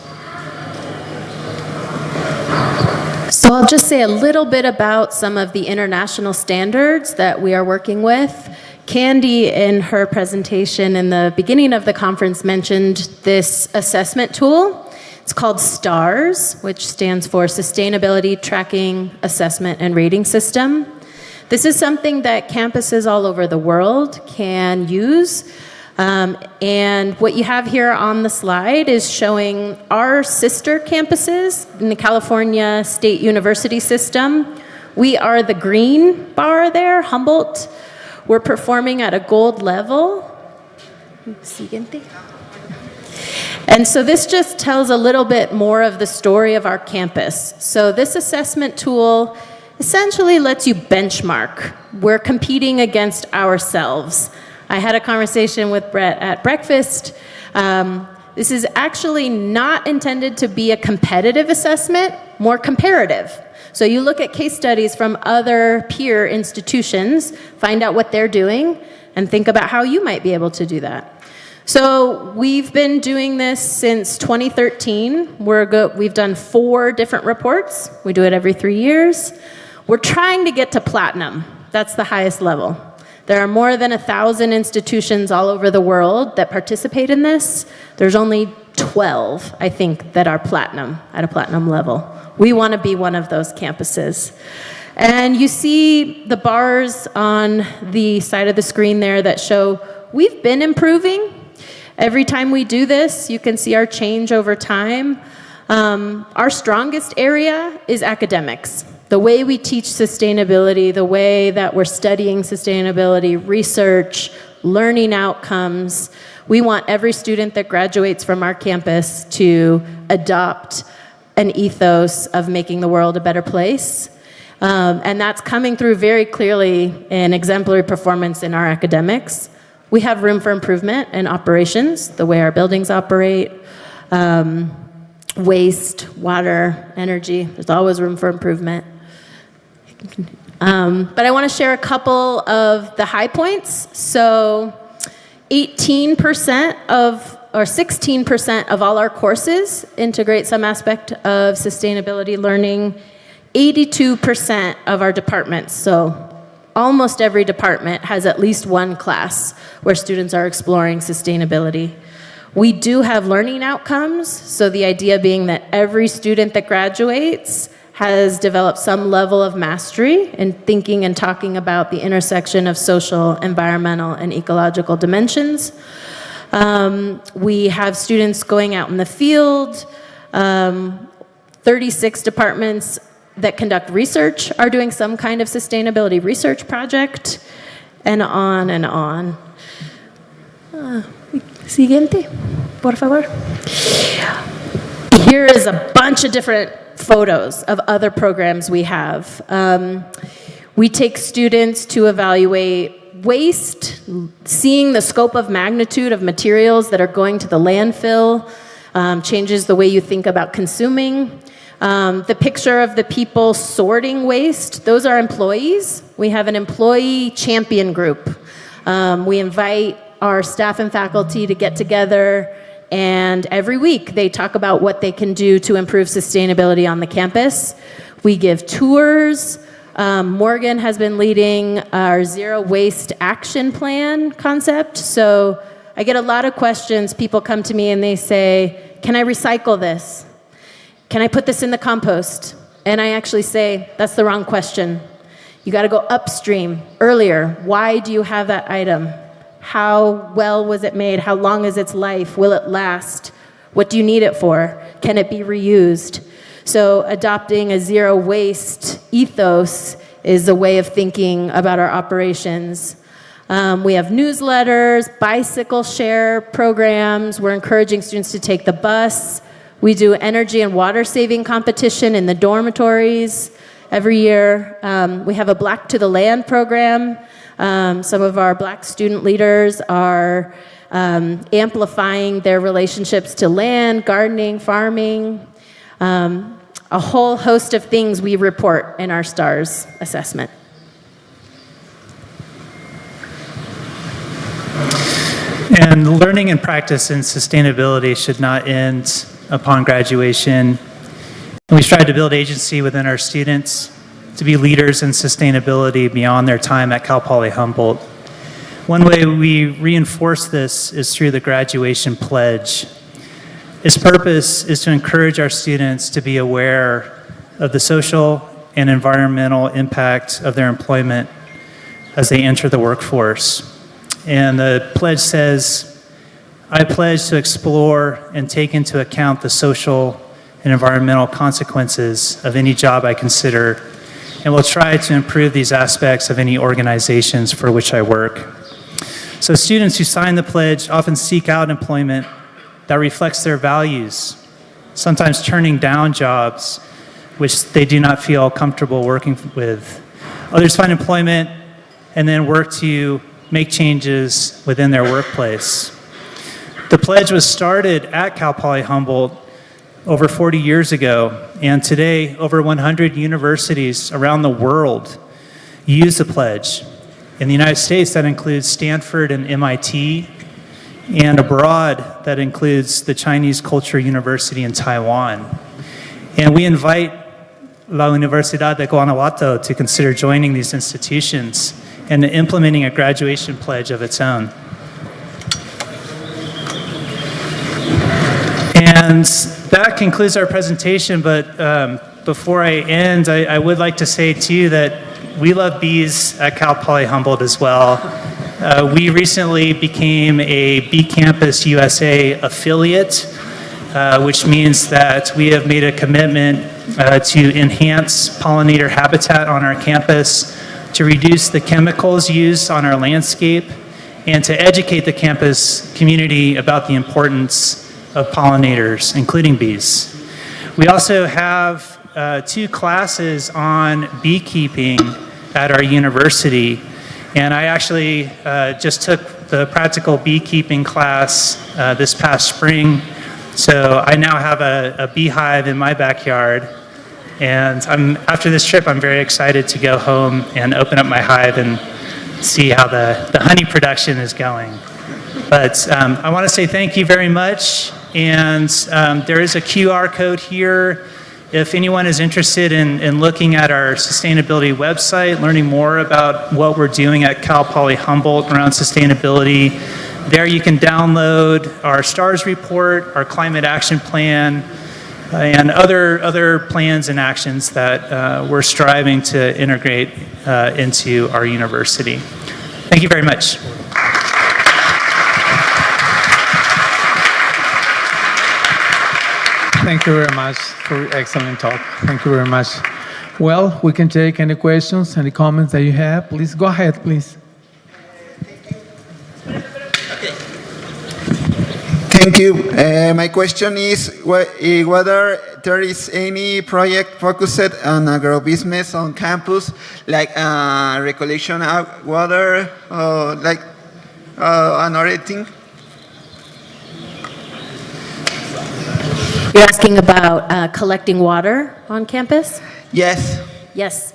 So I'll just say a little bit about some of the international standards that we are working with. Candy, in her presentation in the beginning of the conference, mentioned this assessment tool. It's called STARS, which stands for Sustainability Tracking, Assessment, and Rating System. This is something that campuses all over the world can use. And what you have here on the slide is showing our sister campuses in the California State University system. We are the green bar there, Humboldt. We're performing at a gold level. Siguiente. And so this just tells a little bit more of the story of our campus. So this assessment tool essentially lets you benchmark. We're competing against ourselves. I had a conversation with Brett at breakfast. This is actually not intended to be a competitive assessment, more comparative. So you look at case studies from other peer institutions, find out what they're doing, and think about how you might be able to do that. So we've been doing this since 2013. We've done 4 different reports. We do it every 3 years. We're trying to get to platinum. That's the highest level. There are more than 1,000 institutions all over the world that participate in this. There's only 12, I think, that are platinum, at a platinum level. We want to be one of those campuses. And you see the bars on the side of the screen there that show we've been improving. Every time we do this, you can see our change over time. Our strongest area is academics. The way we teach sustainability, the way that we're studying sustainability, research, learning outcomes. We want every student that graduates from our campus to adopt an ethos of making the world a better place. And that's coming through very clearly in exemplary performance in our academics. We have room for improvement in operations, the way our buildings operate, waste, water, energy. There's always room for improvement. But I want to share a couple of the high points. So 16% of all our courses integrate some aspect of sustainability learning. 82% of our departments, so almost every department has at least one class where students are exploring sustainability. We do have learning outcomes, so the idea being that every student that graduates has developed some level of mastery in thinking and talking about the intersection of social, environmental, and ecological dimensions. We have students going out in the field. 36 departments that conduct research are doing some kind of sustainability research project, and on and on. Siguiente, por favor. Here is a bunch of different photos of other programs we have. We take students to evaluate waste, seeing the scope of magnitude of materials that are going to the landfill, changes the way you think about consuming. The picture of the people sorting waste, those are employees. We have an employee champion group. We invite our staff and faculty to get together, and every week they talk about what they can do to improve sustainability on the campus. We give tours. Morgan has been leading our zero waste action plan concept. So I get a lot of questions. People come to me and they say, can I recycle this? Can I put this in the compost? And I actually say, that's the wrong question. You gotta go upstream, earlier. Why do you have that item? How well was it made? How long is its life? Will it last? What do you need it for? Can it be reused? So adopting a zero waste ethos is a way of thinking about our operations. We have newsletters, bicycle share programs. We're encouraging students to take the bus. We do energy and water saving competition in the dormitories every year. We have a Black to the Land program. Some of our Black student leaders are amplifying their relationships to land, gardening, farming, a whole host of things we report in our STARS assessment. And learning and practice in sustainability should not end upon graduation. And we strive to build agency within our students to be leaders in sustainability beyond their time at Cal Poly Humboldt. One way we reinforce this is through the graduation pledge. Its purpose is to encourage our students to be aware of the social and environmental impact of their employment as they enter the workforce. And the pledge says, I pledge to explore and take into account the social and environmental consequences of any job I consider, and will try to improve these aspects of any organizations for which I work. So students who sign the pledge often seek out employment that reflects their values, sometimes turning down jobs which they do not feel comfortable working with. Others find employment and then work to make changes within their workplace. The pledge was started at Cal Poly Humboldt over 40 years ago, and today over 100 universities around the world use the pledge. In the United States, that includes Stanford and MIT, and abroad, that includes the Chinese Culture University in Taiwan. And we invite La Universidad de Guanajuato to consider joining these institutions and implementing a graduation pledge of its own. And that concludes our presentation, but before I end, I would like to say to you that we love bees at Cal Poly Humboldt as well. We recently became a Bee Campus USA affiliate, which means that we have made a commitment to enhance pollinator habitat on our campus, to reduce the chemicals used on our landscape, and to educate the campus community about the importance of pollinators, including bees. We also have 2 classes on beekeeping at our university, and I actually just took the practical beekeeping class this past spring, so I now have a beehive in my backyard, and after this trip I'm very excited to go home and open up my hive and see how the honey production is going. But I want to say thank you very much, and there is a QR code here If anyone is interested in looking at our sustainability website, learning more about what we're doing at Cal Poly Humboldt around sustainability, there you can download our STARS report, our climate action plan, and other plans and actions that we're striving to integrate into our university. Thank you very much. Thank you very much for your excellent talk. Thank you very much. Well, we can take any questions, any comments that you have. Please go ahead, please. Thank you. My question is whether there is any project focused on agrobusiness on campus, like recollection of water, like another thing. You're asking about collecting water on campus? Yes. Yes.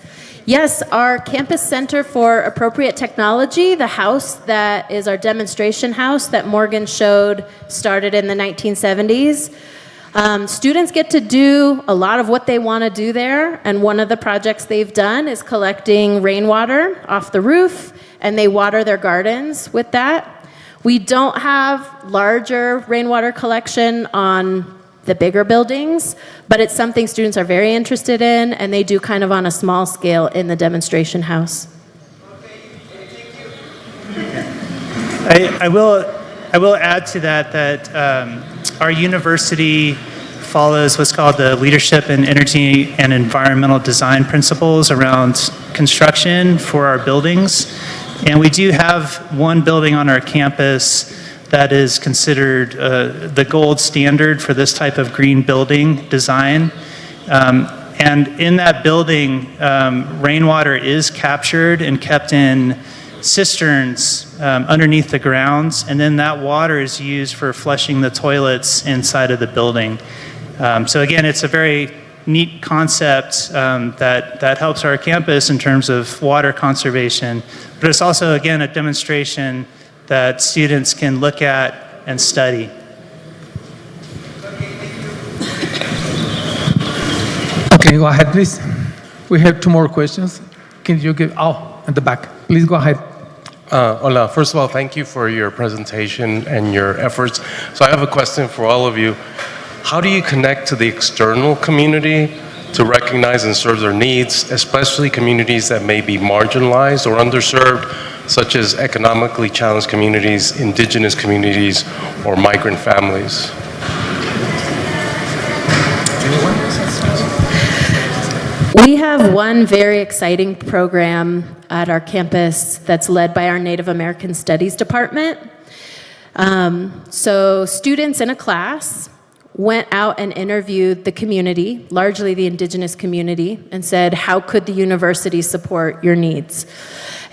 Yes, our Campus Center for Appropriate Technology, the house that is our demonstration house that Morgan showed, started in the 1970s. Students get to do a lot of what they want to do there, and one of the projects they've done is collecting rainwater off the roof, and they water their gardens with that. We don't have larger rainwater collection on the bigger buildings, but it's something students are very interested in, and they do kind of on a small scale in the demonstration house. I will add to that our university follows what's called the Leadership in Energy and Environmental Design principles around construction for our buildings. And we do have one building on our campus that is considered the gold standard for this type of green building design. And in that building, rainwater is captured and kept in cisterns underneath the grounds, and then that water is used for flushing the toilets inside of the building. So again, it's a very neat concept that helps our campus in terms of water conservation, but it's also, again, a demonstration that students can look at and study. Okay, go ahead, please. We have two more questions. Can you give, at the back. Please go ahead. Hola, first of all, thank you for your presentation and your efforts. So I have a question for all of you. How do you connect to the external community to recognize and serve their needs, especially communities that may be marginalized or underserved, such as economically challenged communities, indigenous communities, or migrant families? We have one very exciting program at our campus that's led by our Native American Studies department. So students in a class went out and interviewed the community, largely the indigenous community, and said, how could the university support your needs?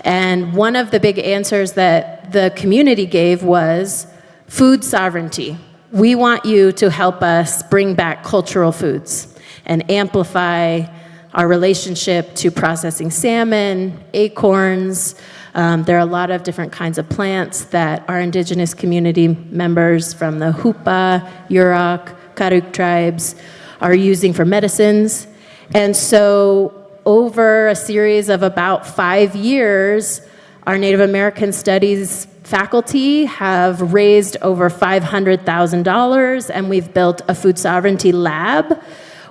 And one of the big answers that the community gave was food sovereignty. We want you to help us bring back cultural foods and amplify our relationship to processing salmon, acorns. There are a lot of different kinds of plants that our indigenous community members from the Hupa, Yurok, Karuk tribes are using for medicines. And so over a series of about 5 years, our Native American Studies faculty have raised over $500,000, and we've built a food sovereignty lab,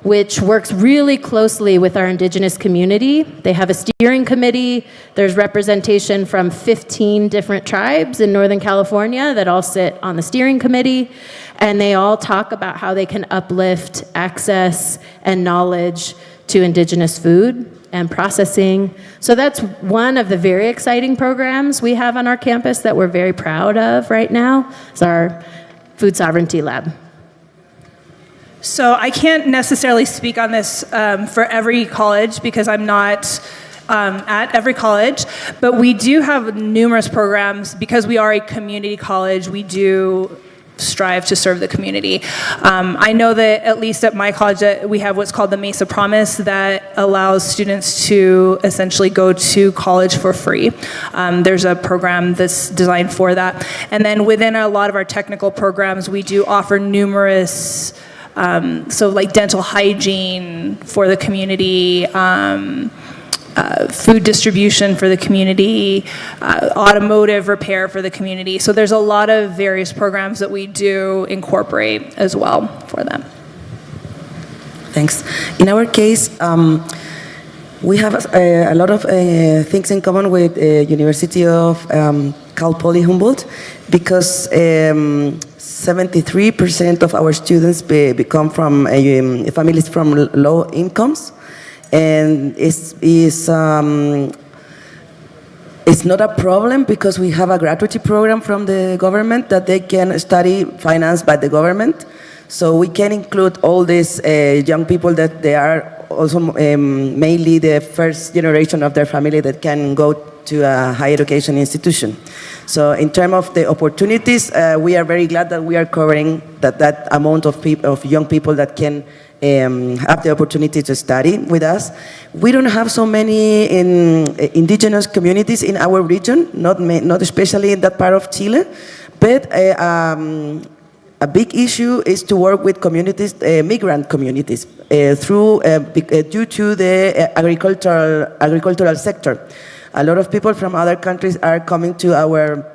which works really closely with our indigenous community. They have a steering committee. There's representation from 15 different tribes in Northern California that all sit on the steering committee, and they all talk about how they can uplift access and knowledge to indigenous food and processing. So that's one of the very exciting programs we have on our campus that we're very proud of right now. It's our food sovereignty lab. So I can't necessarily speak on this for every college because I'm not at every college, but we do have numerous programs. Because we are a community college, we do strive to serve the community. I know that at least at my college that we have what's called the Mesa Promise that allows students to essentially go to college for free. There's a program that's designed for that. And then within a lot of our technical programs, we do offer numerous So like dental hygiene for the community, food distribution for the community, automotive repair for the community. So there's a lot of various programs that we do incorporate as well for them. Thanks. In our case, we have a lot of things in common with University of Cal Poly Humboldt, because 73% of our students come from families from low incomes, and it's not a problem because we have a gratuity program from the government that they can study financed by the government. So we can include all these young people that they are also mainly the first generation of their family that can go to a higher education institution. So in terms of the opportunities, we are very glad that we are covering that amount of young people that can have the opportunity to study with us. We don't have so many indigenous communities in our region, not especially in that part of Chile, but a big issue is to work with communities, migrant communities, due to the agricultural sector. A lot of people from other countries are coming to our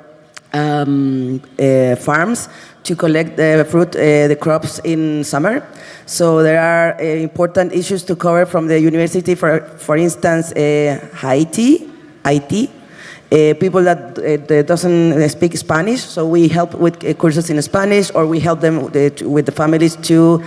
farms to collect the fruit, the crops in summer. So there are important issues to cover from the university, for instance, Haiti, people that doesn't speak Spanish, so we help with courses in Spanish, or we help them with the families to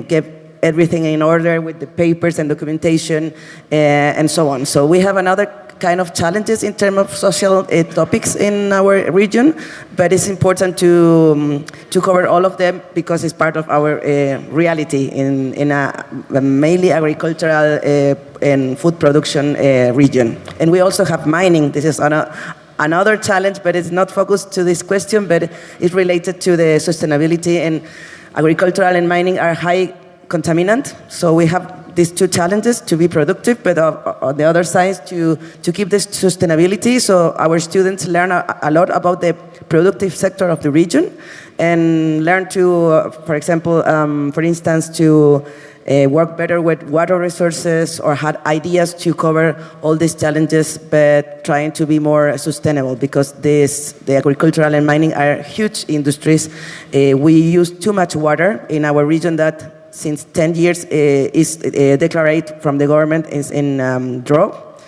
get everything in order with the papers and documentation and so on. So we have another kind of challenges in terms of social topics in our region, but it's important to cover all of them because it's part of our reality in a mainly agricultural and food production region. And we also have mining. This is another challenge, but it's not focused to this question, but it's related to the sustainability, and agricultural and mining are high contaminant. So we have these two challenges, to be productive, but on the other side, to keep this sustainability. So our students learn a lot about the productive sector of the region, and learn to, for example, for instance, to work better with water resources, or had ideas to cover all these challenges, but trying to be more sustainable, because the agricultural and mining are huge industries. We use too much water in our region that since 10 years is declared from the government is in drought.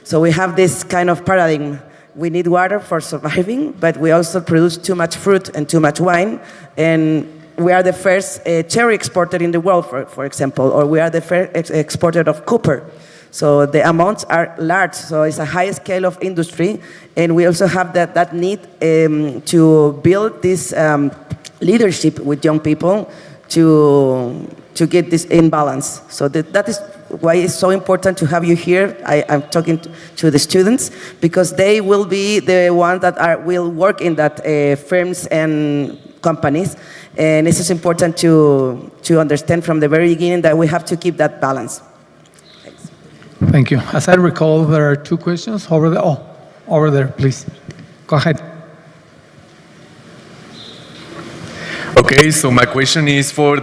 So we have this kind of paradigm. We need water for surviving, but we also produce too much fruit and too much wine, and we are the first cherry exporter in the world, for example, or we are the first exporter of copper. So the amounts are large, so it's a high scale of industry, and we also have that need to build this leadership with young people to get this in balance. So that is why it's so important to have you here. I'm talking to the students, because they will be the ones that will work in that firms and companies. And this is important to understand from the very beginning that we have to keep that balance. Thanks. Thank you. As I recall, there are two questions over there. Oh, over there, please. Go ahead. Okay, so my question is for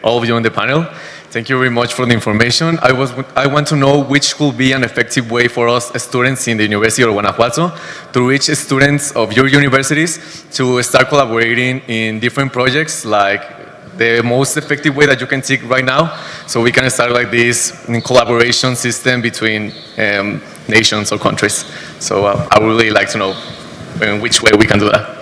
all of you on the panel. Thank you very much for the information. I want to know which could be an effective way for us students in the University of Guanajuato to reach students of your universities to start collaborating in different projects, like the most effective way that you can take right now, so we can start like this collaboration system between nations or countries. So I would really like to know in which way we can do that.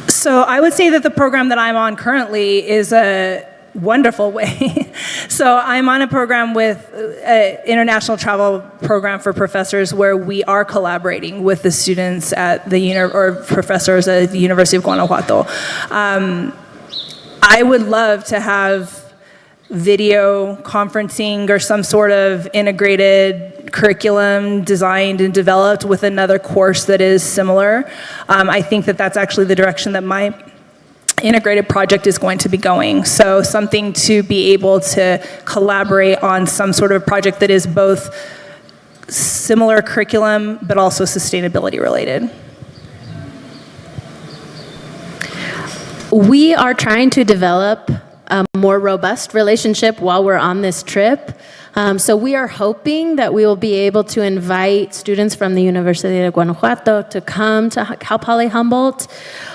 So I would say that the program that I'm on currently is a wonderful way. So I'm on a program with an international travel program for professors, where we are collaborating with the students at or professors at the University of Guanajuato. I would love to have video conferencing or some sort of integrated curriculum designed and developed with another course that is similar. I think that that's actually the direction that my integrated project is going to be going. So something to be able to collaborate on some sort of project that is both similar curriculum but also sustainability related. We are trying to develop a more robust relationship while we're on this trip. So we are hoping that we will be able to invite students from the Universidad of Guanajuato to come to Cal Poly Humboldt.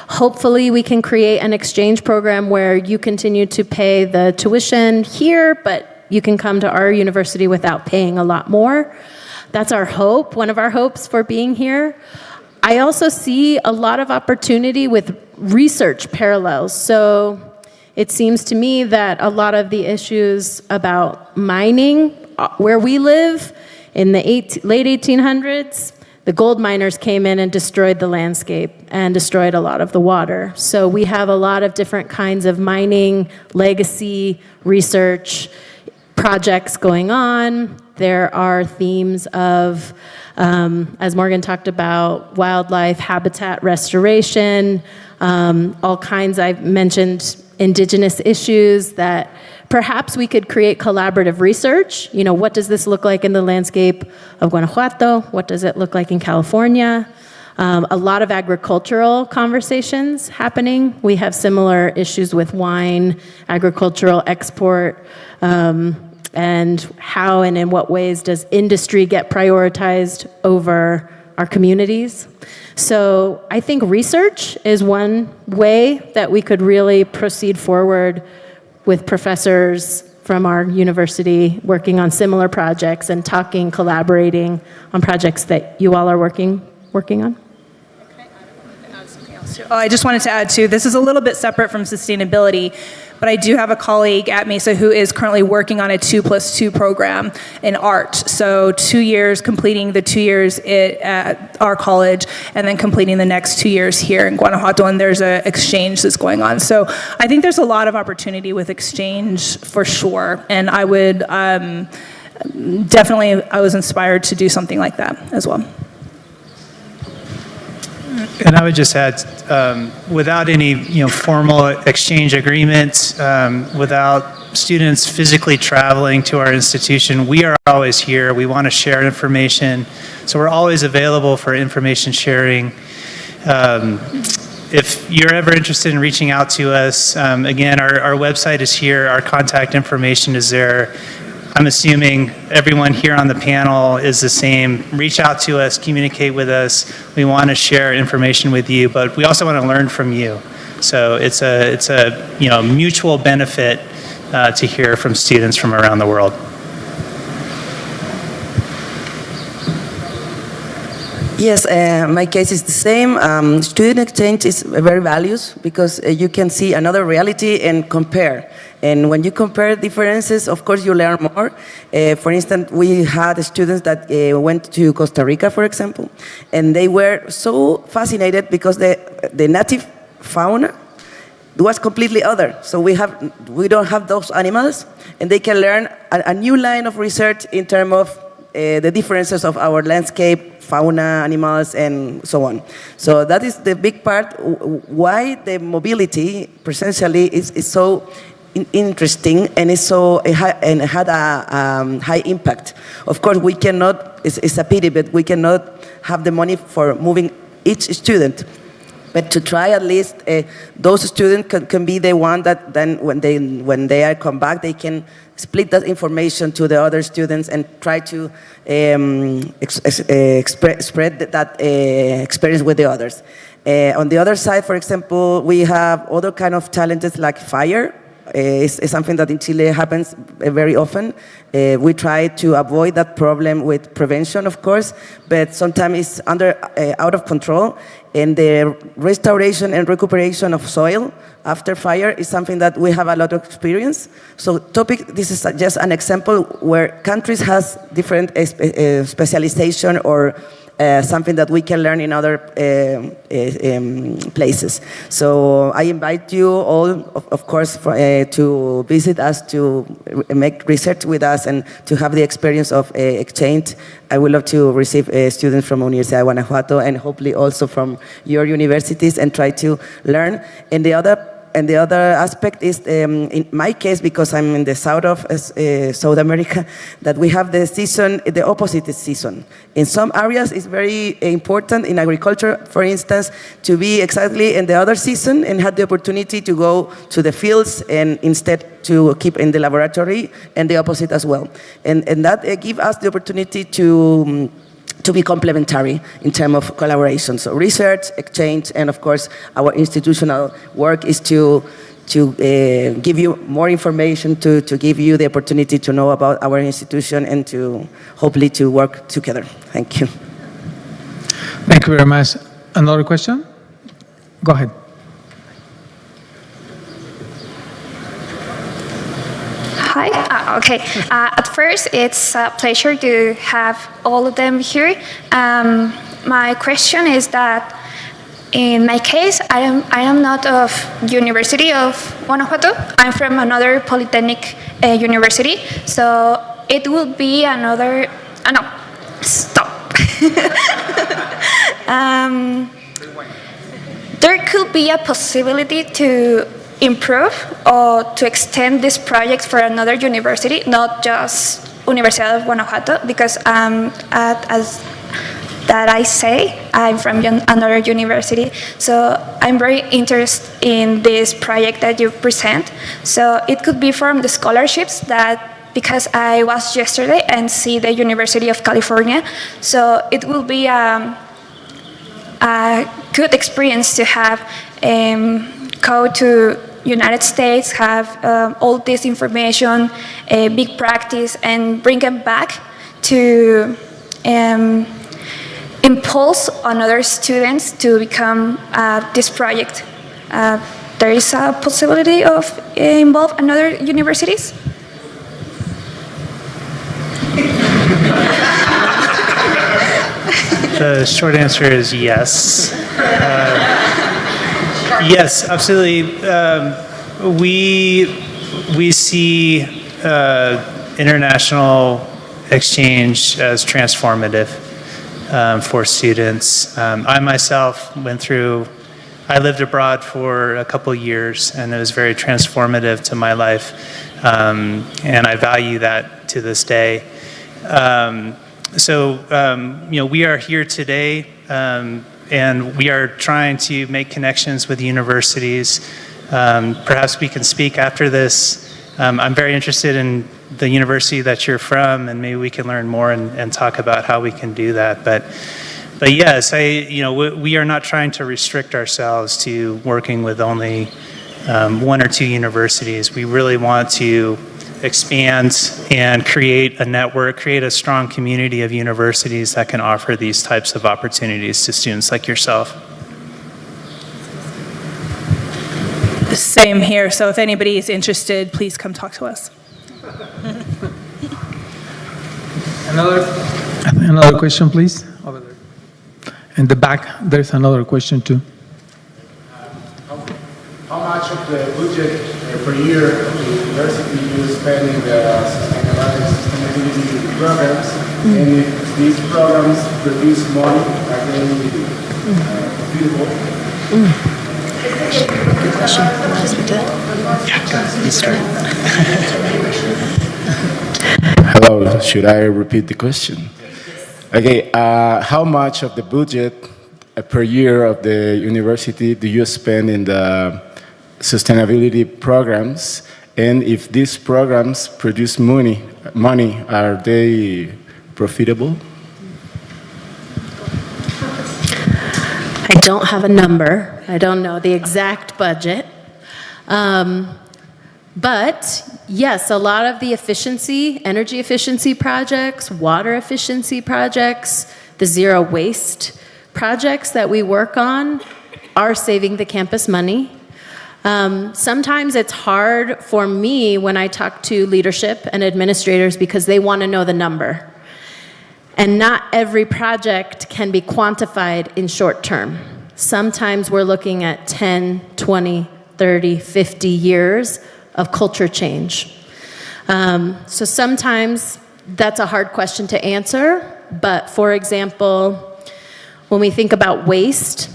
Hopefully we can create an exchange program where you continue to pay the tuition here, but you can come to our university without paying a lot more. That's our hope, one of our hopes for being here. I also see a lot of opportunity with research parallels. So it seems to me that a lot of the issues about mining, where we live, in the late 1800s, the gold miners came in and destroyed the landscape and destroyed a lot of the water. So we have a lot of different kinds of mining, legacy, research projects going on. There are themes of, as Morgan talked about, wildlife habitat restoration, all kinds. I've mentioned indigenous issues that perhaps we could create collaborative research. You know, what does this look like in the landscape of Guanajuato? What does it look like in California? A lot of agricultural conversations happening. We have similar issues with wine, agricultural export, and how and in what ways does industry get prioritized over our communities. So I think research is one way that we could really proceed forward with professors from our university working on similar projects and talking, collaborating on projects that you all are working on. Oh, I just wanted to add too, this is a little bit separate from sustainability, but I do have a colleague at Mesa who is currently working on a 2+2 program in art. So 2 years, completing the 2 years at our college, and then completing the next 2 years here in Guanajuato, and there's an exchange that's going on. So I think there's a lot of opportunity with exchange for sure, and I would definitely, I was inspired to do something like that as well. And I would just add, without any formal exchange agreements, without students physically traveling to our institution, we are always here. We want to share information, so we're always available for information sharing. If you're ever interested in reaching out to us, again, our website is here. Our contact information is there. I'm assuming everyone here on the panel is the same. Reach out to us, communicate with us. We want to share information with you, but we also want to learn from you. So it's a mutual benefit to hear from students from around the world. Yes, my case is the same. Student exchange is very valuable because you can see another reality and compare. And when you compare differences, of course, you learn more. For instance, we had students that went to Costa Rica, for example, and they were so fascinated because the native fauna was completely other. So we don't have those animals, and they can learn a new line of research in terms of the differences of our landscape, fauna, animals, and so on. So that is the big part why the mobility presentially is so interesting and is so and had a high impact. Of course, we cannot. It's a pity, but we cannot have the money for moving each student. But to try at least, those students can be the one that then when they come back, they can split that information to the other students and try to spread that experience with the others. On the other side, for example, we have other kind of challenges like fire. It's something that in Chile happens very often. We try to avoid that problem with prevention, of course, but sometimes it's out of control. And the restoration and recuperation of soil after fire is something that we have a lot of experience. So this is just an example where countries has different specialization or something that we can learn in other places. So I invite you all, of course, to visit us, to make research with us, and to have the experience of exchange. I would love to receive students from Universidad of Guanajuato and hopefully also from your universities and try to learn. And the other the other aspect is, in my case, because I'm in the south of South America, that we have the season, the opposite season. In some areas, it's very important in agriculture, for instance, to be exactly in the other season and have the opportunity to go to the fields and instead to keep in the laboratory, and the opposite as well. And that gives us the opportunity to be complementary in terms of collaboration. So research, exchange, and of course, our institutional work is to give you more information, to give you the opportunity to know about our institution and to hopefully to work together. Thank you. Thank you very much. Another question? Go ahead. Hi. Okay. At first, it's a pleasure to have all of them here. My question is that, in my case, I am not of University of Guanajuato. I'm from another polytechnic university. So it will be another. No, stop. There could be a possibility to improve or to extend this project for another university, not just Universidad of Guanajuato, because as that I say, I'm from another university, so I'm very interested in this project that you present. So it could be from the scholarships that, because I was yesterday and see the University of California, so it will be a good experience to have go to United States, have all this information, a big practice, and bring it back to impulse on other students to become this project. There is a possibility of involve another universities? The short answer is yes. Yes, absolutely. We see international exchange as transformative for students. I myself I lived abroad for a couple years, and it was very transformative to my life, and I value that to this day. We are here today, and we are trying to make connections with universities. Perhaps we can speak after this. I'm very interested in the university that you're from, and maybe we can learn more and talk about how we can do that. But yes, we are not trying to restrict ourselves to working with only one or two universities. We really want to expand and create a network, create a strong community of universities that can offer these types of opportunities to students like yourself. Same here. So if anybody is interested, please come talk to us. Another question, please. Over there. In the back, there's another question too. How much of the budget per year of the university you spend in the sustainability programs, and if these programs produce money, are they profitable? Good question. Hello, should I repeat the question? Okay, how much of the budget per year of the university do you spend in the sustainability programs, and if these programs produce money, are they profitable? I don't have a number. I don't know the exact budget. But yes, a lot of the energy efficiency projects, water efficiency projects, the zero waste projects that we work on are saving the campus money. Sometimes it's hard for me when I talk to leadership and administrators because they want to know the number. And not every project can be quantified in short term. Sometimes we're looking at 10, 20, 30, 50 years of culture change. So sometimes that's a hard question to answer. But for example, when we think about waste,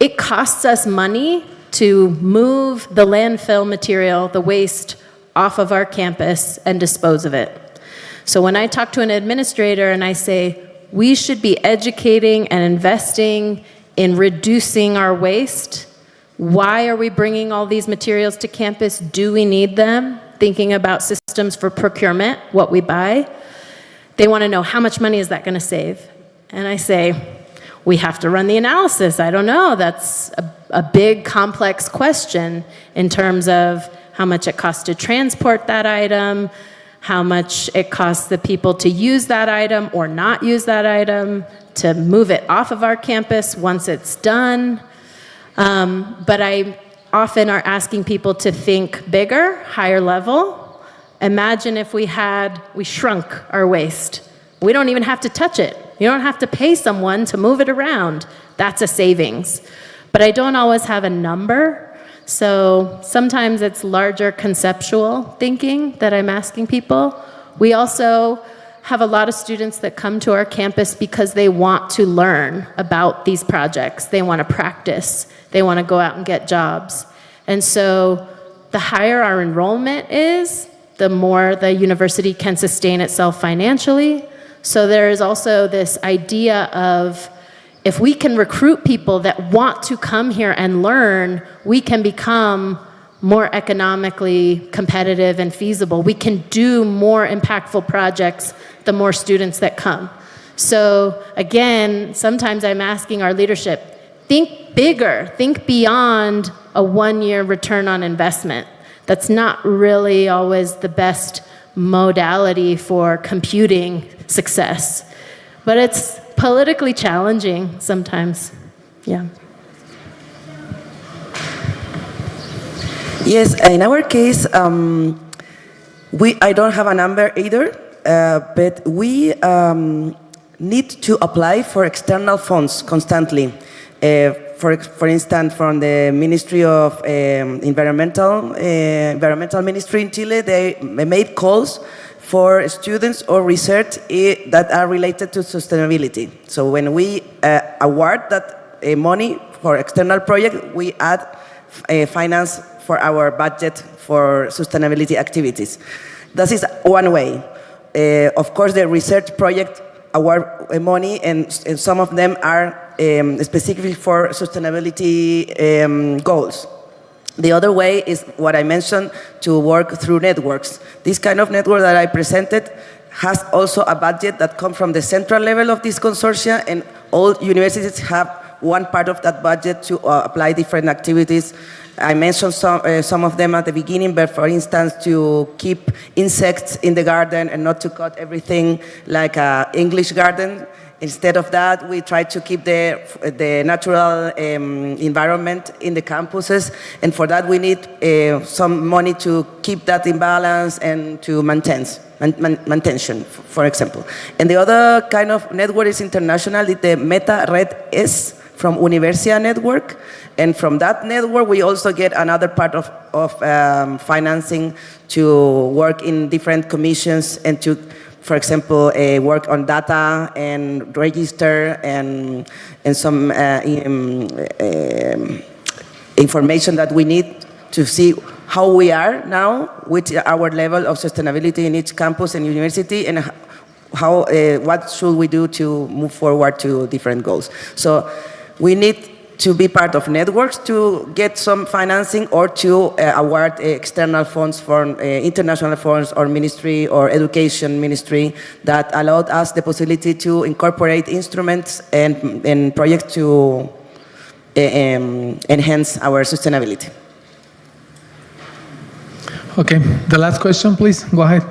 it costs us money to move the landfill material, the waste, off of our campus and dispose of it. So when I talk to an administrator and I say, we should be educating and investing in reducing our waste, why are we bringing all these materials to campus? Do we need them? Thinking about systems for procurement, what we buy. They want to know, how much money is that going to save? And I say, we have to run the analysis. I don't know. That's a big, complex question in terms of how much it costs to transport that item, how much it costs the people to use that item or not use that item, to move it off of our campus once it's done. But I often are asking people to think bigger, higher level. Imagine if we shrunk our waste. We don't even have to touch it. You don't have to pay someone to move it around. That's a savings. But I don't always have a number. So sometimes it's larger conceptual thinking that I'm asking people. We also have a lot of students that come to our campus because they want to learn about these projects. They want to practice. They want to go out and get jobs. And so the higher our enrollment is, the more the university can sustain itself financially. So there is also this idea of, if we can recruit people that want to come here and learn, we can become more economically competitive and feasible. We can do more impactful projects the more students that come. So again, sometimes I'm asking our leadership, think bigger, think beyond a one-year return on investment. That's not really always the best modality for computing success, but it's politically challenging sometimes. Yeah. Yes, in our case, I don't have a number either, but we need to apply for external funds constantly. For instance, from the Ministry of Environmental Ministry in Chile, they made calls for students or research that are related to sustainability. So when we award that money for external project, we add finance for our budget for sustainability activities. This is one way. Of course, the research project award money, and some of them are specifically for sustainability goals. The other way is what I mentioned, to work through networks. This kind of network that I presented has also a budget that comes from the central level of this consortia, and all universities have one part of that budget to apply different activities. I mentioned some of them at the beginning, but for instance, to keep insects in the garden and not to cut everything like an English garden. Instead of that, we try to keep the natural environment in the campuses, and for that we need some money to keep that in balance and to maintain, for example. And the other kind of network is international, the Meta Red S from Universidad network, and from that network we also get another part of financing to work in different commissions and to, for example, work on data and register and some information that we need to see how we are now, with our level of sustainability in each campus and university, and how what should we do to move forward to different goals. So we need to be part of networks to get some financing, or to award external funds from international funds or ministry or education ministry that allowed us the possibility to incorporate instruments and projects to enhance our sustainability. Okay, the last question, please, go ahead.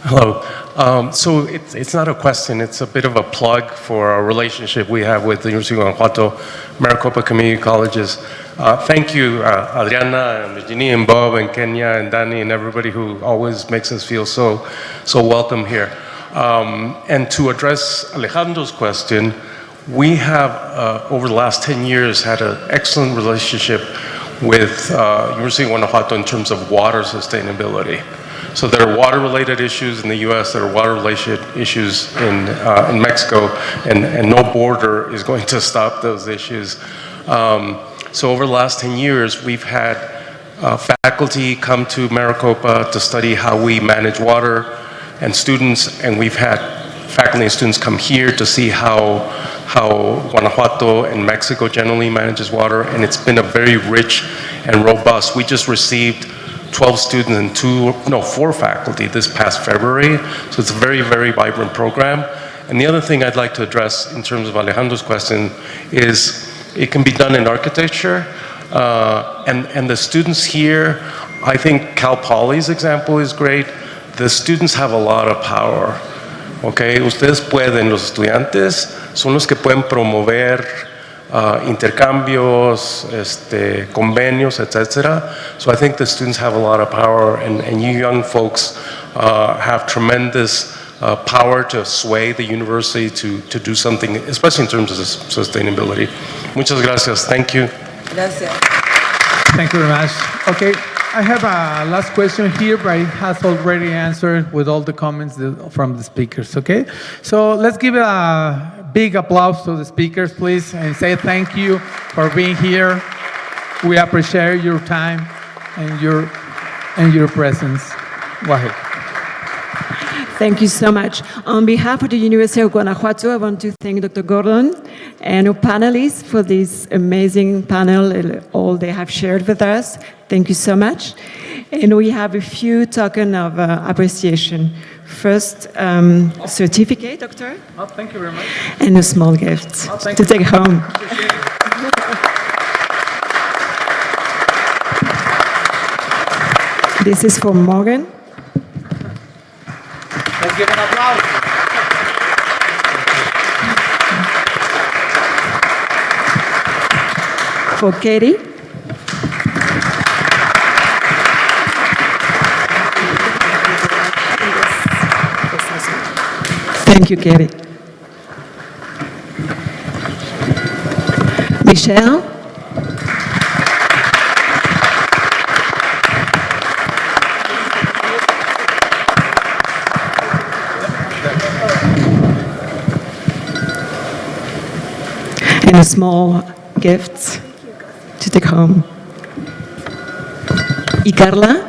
Hello. So it's not a question, it's a bit of a plug for our relationship we have with the University of Guanajuato, Maricopa Community Colleges. Thank you, Adriana, and Virginia, and Bob, and Kenya, and Danny, and everybody who always makes us feel so welcome here. And to address Alejandro's question, we have, over the last 10 years, had an excellent relationship with University of Guanajuato in terms of water sustainability. So there are water-related issues in the U.S., there are water-related issues in Mexico, and no border is going to stop those issues. So over the last 10 years, we've had faculty come to Maricopa to study how we manage water, and students, and we've had faculty and students come here to see how Guanajuato and Mexico generally manages water, and it's been a very rich and robust. We just received 12 students and 4 faculty this past February, so it's a very, very vibrant program. And the other thing I'd like to address in terms of Alejandro's question is it can be done in architecture, and the students here, I think Cal Poly's example is great. The students have a lot of power, okay? Ustedes pueden, los estudiantes son los que pueden promover intercambios, convenios, etc. So I think the students have a lot of power, and you young folks have tremendous power to sway the university to do something, especially in terms of sustainability. Muchas gracias. Thank you. Gracias. Thank you very much. Okay, I have a last question here, but it has already answered with all the comments from the speakers, okay? So let's give a big applause to the speakers, please, and say thank you for being here. We appreciate your time and your presence. Go ahead. Thank you so much. On behalf of the University of Guanajuato, I want to thank Dr. Gordon and our panelists for this amazing panel, all they have shared with us. Thank you so much. And we have a few tokens of appreciation. First, certificate, Doctor. Oh, thank you very much. And a small gift to take home. This is for Morgan. Let's give an applause. For Katie. Thank you, Katie. Michelle. And a small gift to take home. Y Carla.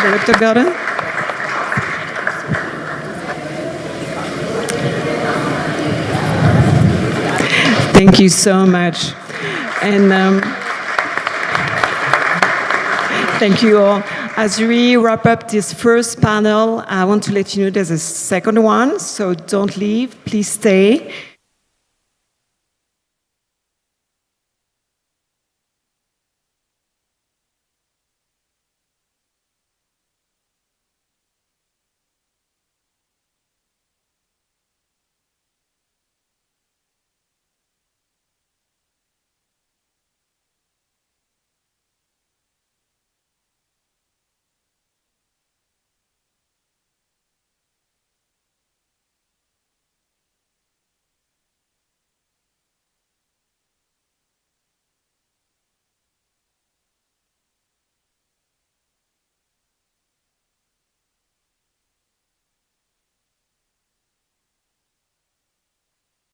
Director Gordon. Thank you so much. And thank you all. As we wrap up this first panel, I want to let you know there's a second one, so don't leave, please stay.